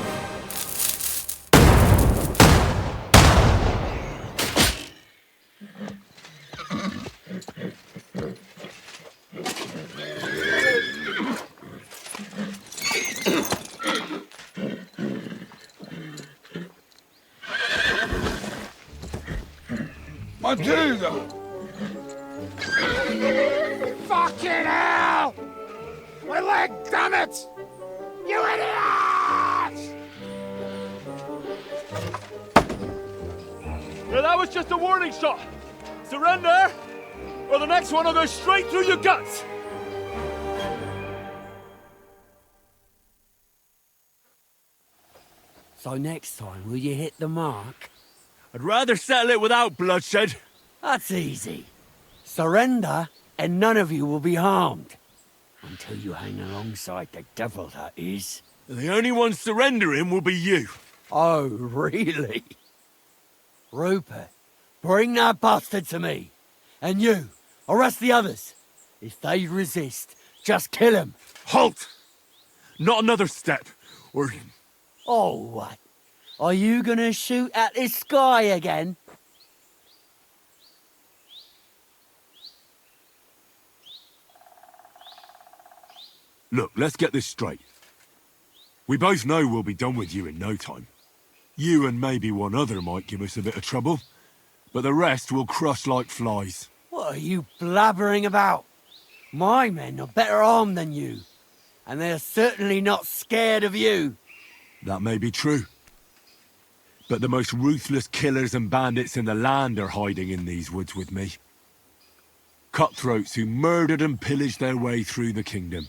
Matilda! Fucking hell! My leg, damn it! You idiots! Yeah, that was just a warning shot. Surrender, or the next one will go straight through your guts. So next time, will you hit the mark? I'd rather settle it without bloodshed. That's easy. Surrender, and none of you will be harmed. Until you hang alongside the devil, that is. The only one surrendering will be you. Oh, really? Rupert, bring that bastard to me. And you, arrest the others. If they resist, just kill them. Halt! Not another step, or... Oh, what? Are you gonna shoot at the sky again? Look, let's get this straight. We both know we'll be done with you in no time. You and maybe one other might give us a bit of trouble, but the rest will crush like flies. What are you blabbering about? My men are better armed than you, and they're certainly not scared of you. That may be true. But the most ruthless killers and bandits in the land are hiding in these woods with me. Cutthroats who murdered and pillaged their way through the kingdom.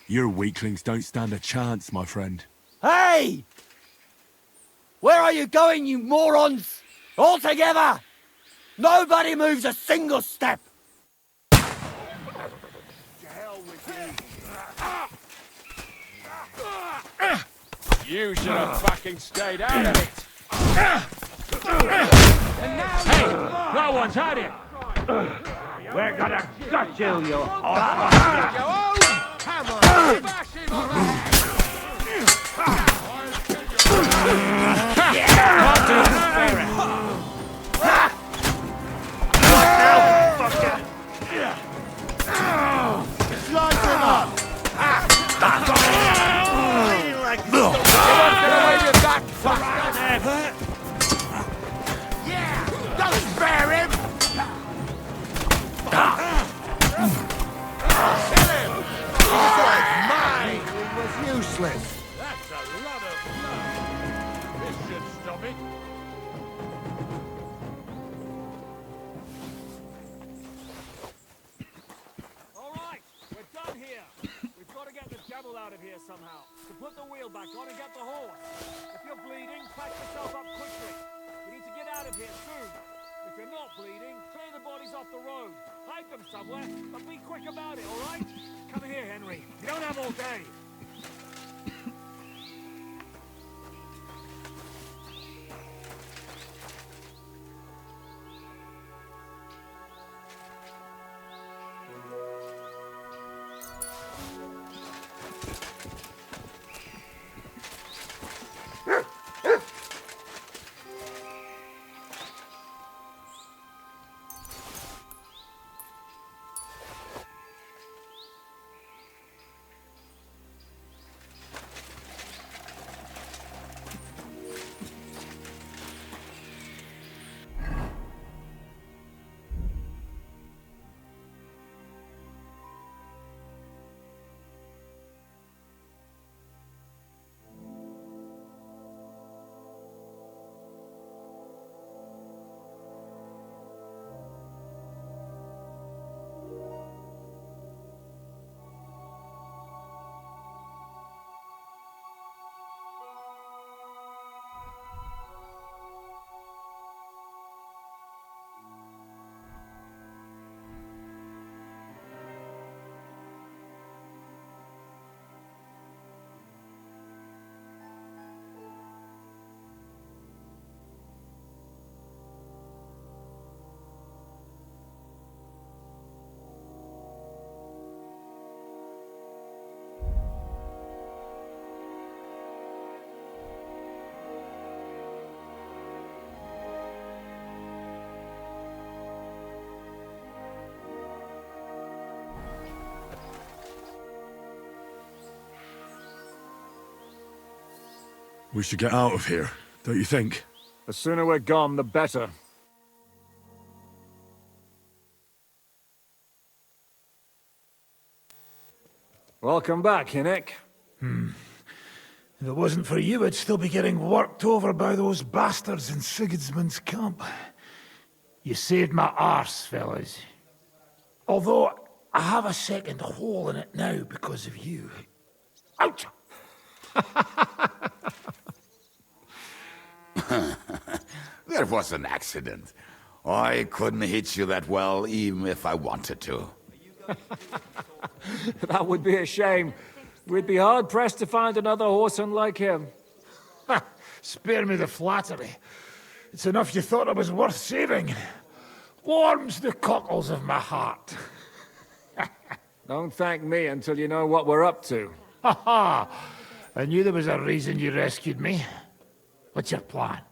Your weaklings don't stand a chance, my friend. Hey! Where are you going, you morons? All together! Nobody moves a single step! You should have fucking stayed out of it. Hey, no one's had it. We're gonna gut you, you Come on, bash him on. Slice him up! Yeah, don't spare him. Mine! It was useless. That's a lot of blood. This should stop it. All right, we're done here. We've got to get the devil out of here somehow. To put the wheel back on and get the horse. If you're bleeding, patch yourself up quickly. We need to get out of here soon. If you're not bleeding, clear the bodies off the road. Hide them somewhere, but be quick about it, all right? Come here, Henry. You don't have all day. We should get out of here, don't you think? The sooner we're gone, the better. Welcome back, Hinnick. If it wasn't for you, I'd still be getting worked over by those bastards in Sigismund's camp. You saved my arse, fellas. Although, I have a second hole in it now because of you. Ouch! That was an accident. I couldn't hit you that well, even if I wanted to. That would be a shame. We'd be hard-pressed to find another horseman like him. Spare me the flattery. It's enough you thought I was worth saving. Warms the cockles of my heart. Don't thank me until you know what we're up to. Ha ha! I knew there was a reason you rescued me. What's your plan?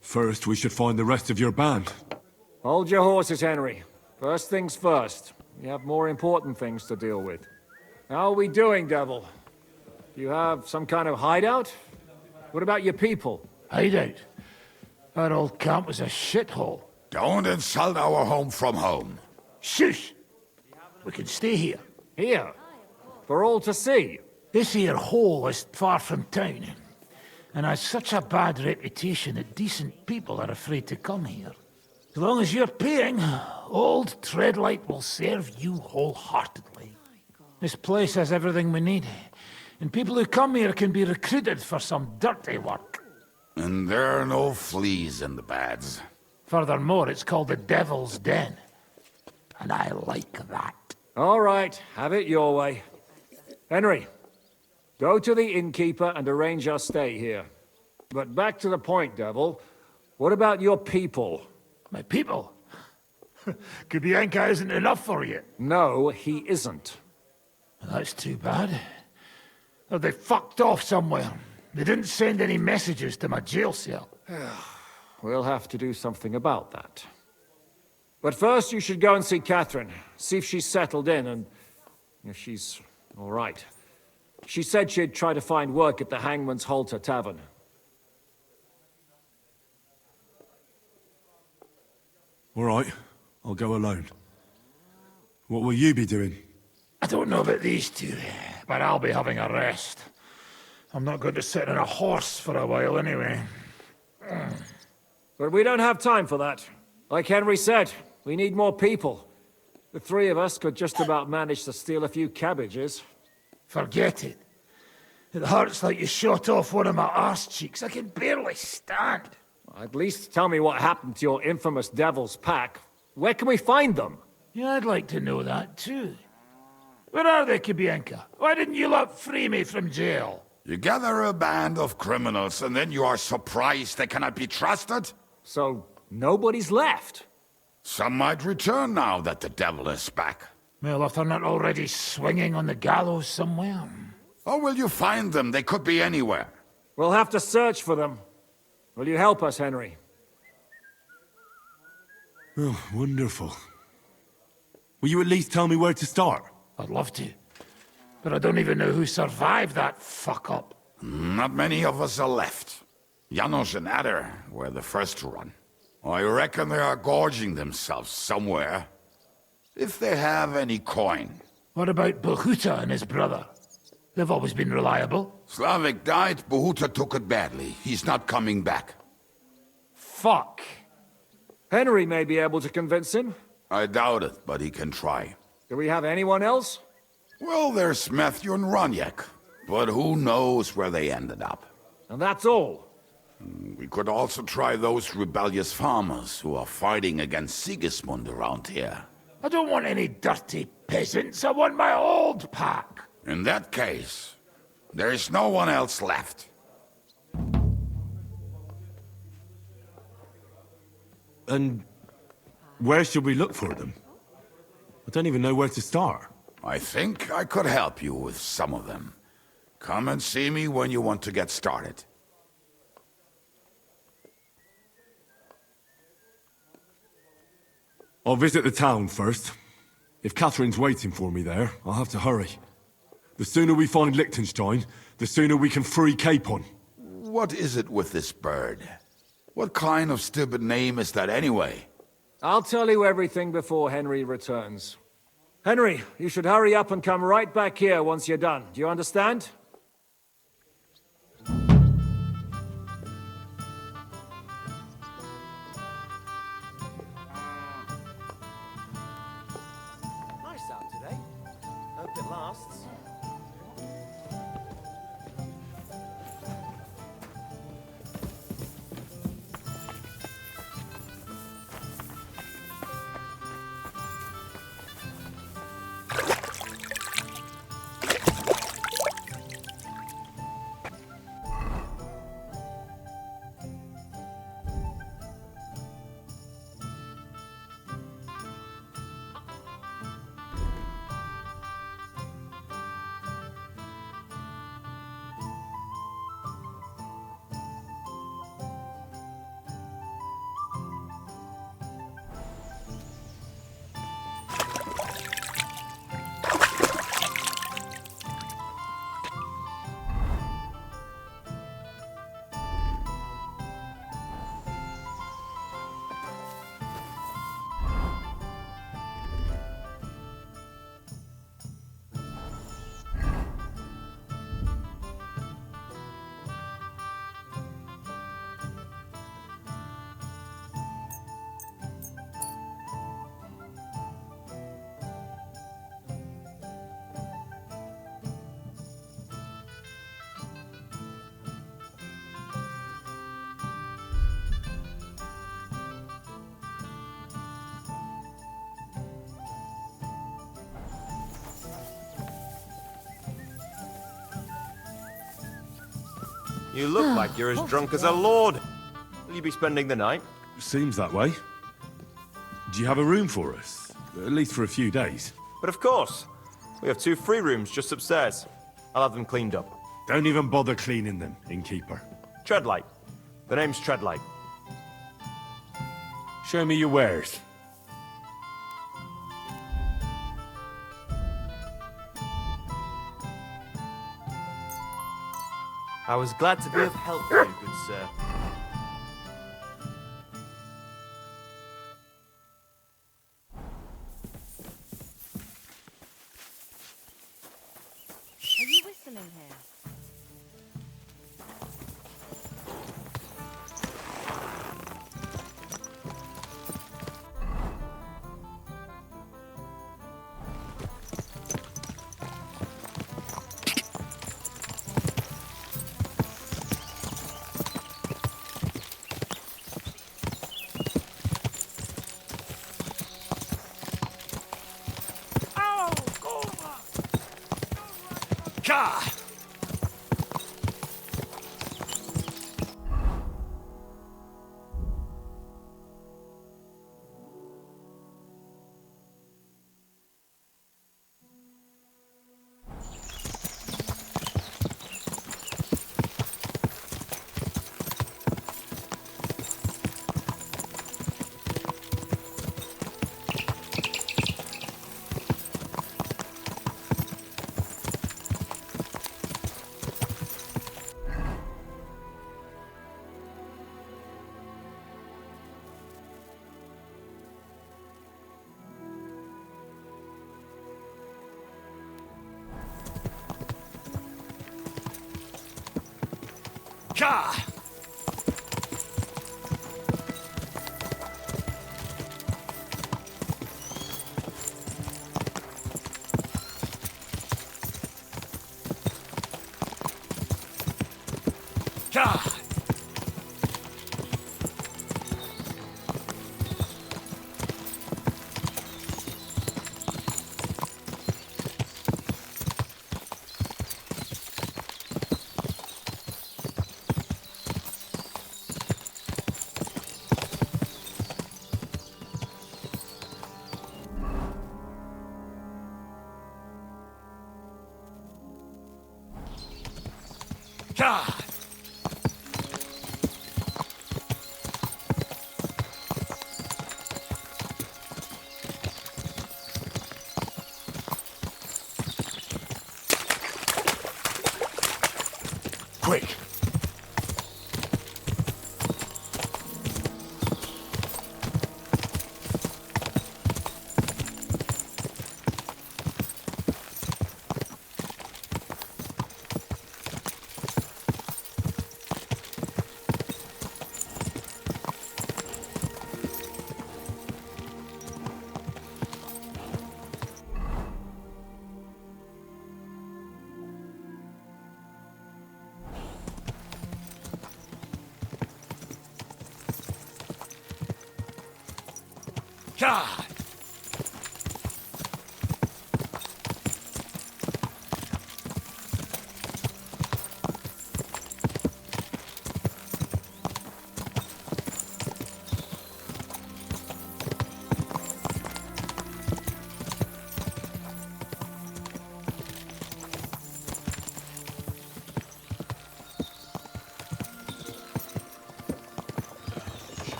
First, we should find the rest of your band. Hold your horses, Henry. First things first. We have more important things to deal with. How are we doing, Devil? Do you have some kind of hideout? What about your people? Hideout? Our old camp was a shithole. Don't insult our home from home. Shush! We can stay here. Here? For all to see? This here hole is far from town, and has such a bad reputation that decent people are afraid to come here. As long as you're paying, old Treadlight will serve you wholeheartedly. This place has everything we need, and people who come here can be recruited for some dirty work. And there are no fleas in the beds. Furthermore, it's called the Devil's Den, and I like that. All right, have it your way. Henry, go to the innkeeper and arrange our stay here. But back to the point, Devil. What about your people? My people? Kubienka isn't enough for you. No, he isn't. That's too bad. Oh, they fucked off somewhere. They didn't send any messages to my jail cell. We'll have to do something about that. But first you should go and see Catherine. See if she's settled in and if she's all right. She said she'd try to find work at the Hangman's Halter Tavern. All right, I'll go alone. What will you be doing? I don't know about these two, but I'll be having a rest. I'm not going to sit on a horse for a while anyway. But we don't have time for that. Like Henry said, we need more people. The three of us could just about manage to steal a few cabbages. Forget it. It hurts like you shot off one of my arse cheeks. I can barely stand. At least tell me what happened to your infamous Devil's Pack. Where can we find them? Yeah, I'd like to know that too. Where are they, Kubienka? Why didn't you lot free me from jail? You gather a band of criminals and then you are surprised they cannot be trusted? So, nobody's left? Some might return now that the devil is back. Well, if they're not already swinging on the gallows somewhere. How will you find them? They could be anywhere. We'll have to search for them. Will you help us, Henry? Oh, wonderful. Will you at least tell me where to start? I'd love to. But I don't even know who survived that fuck-up. Not many of us are left. Janos and Adder were the first to run. I reckon they are gorging themselves somewhere. If they have any coin. What about Bohuta and his brother? They've always been reliable. Slavik died, Bohuta took it badly. He's not coming back. Fuck. Henry may be able to convince him. I doubt it, but he can try. Do we have anyone else? Well, there's Matthew and Roniak, but who knows where they ended up. And that's all? We could also try those rebellious farmers who are fighting against Sigismund around here. I don't want any dirty peasants. I want my old pack. In that case, there is no one else left. And where should we look for them? I don't even know where to start. I think I could help you with some of them. Come and see me when you want to get started. I'll visit the town first. If Catherine's waiting for me there, I'll have to hurry. The sooner we find Liechtenstein, the sooner we can free Capon. What is it with this bird? What kind of stupid name is that anyway? I'll tell you everything before Henry returns. Henry, you should hurry up and come right back here once you're done. Do you understand? Nice out today. Hope it lasts. You look like you're as drunk as a lord. Will you be spending the night? Seems that way. Do you have a room for us? At least for a few days. But of course. We have 2 free rooms just upstairs. I'll have them cleaned up. Don't even bother cleaning them, innkeeper. Treadlight. The name's Treadlight. Show me your wares. I was glad to be of help to you, good sir. Are you whistling here? Quick! God!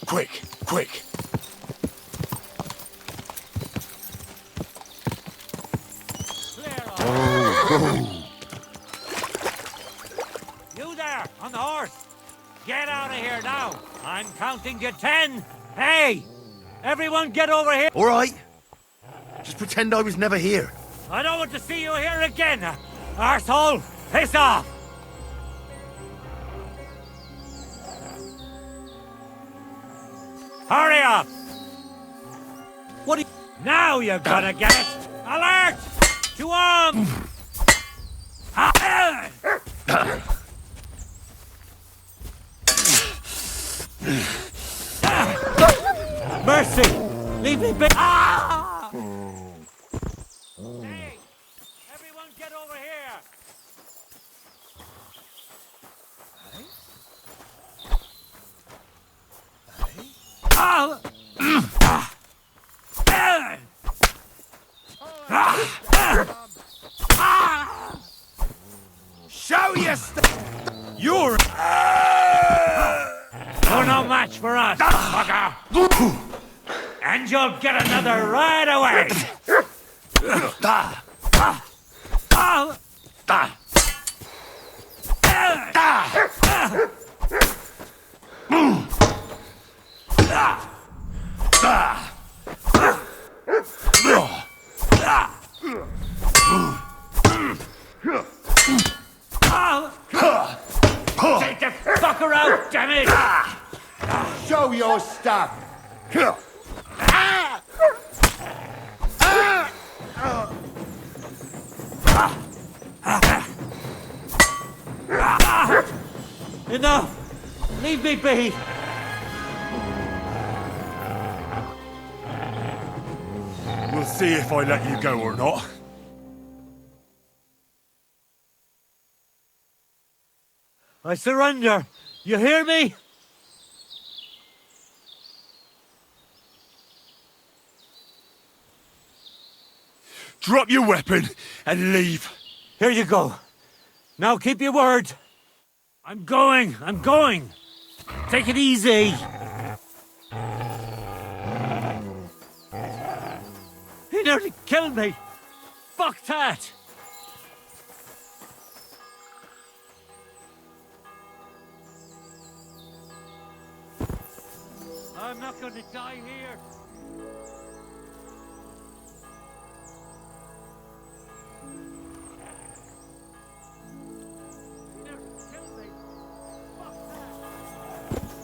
Quick! Quick! You there, on the horse! Get out of here now! I'm counting to 10! Hey! Everyone get over here! All right. Just pretend I was never here. I don't want to see you here again! Arsehole! Piss off! Hurry up! What are you... Now you're gonna get it! Alert! To arms! Mercy! Leave me be... Show your You're no match for us, fucker! And you'll get another right away! Take the fucker out, damn it! Show your stuff! Enough! Leave me be! We'll see if I let you go or not. I surrender! You hear me? Drop your weapon and leave. Here you go. Now keep your word. I'm going! Take it easy! He nearly killed me! Fuck that! I'm not gonna die here! He nearly killed me! Fuck that!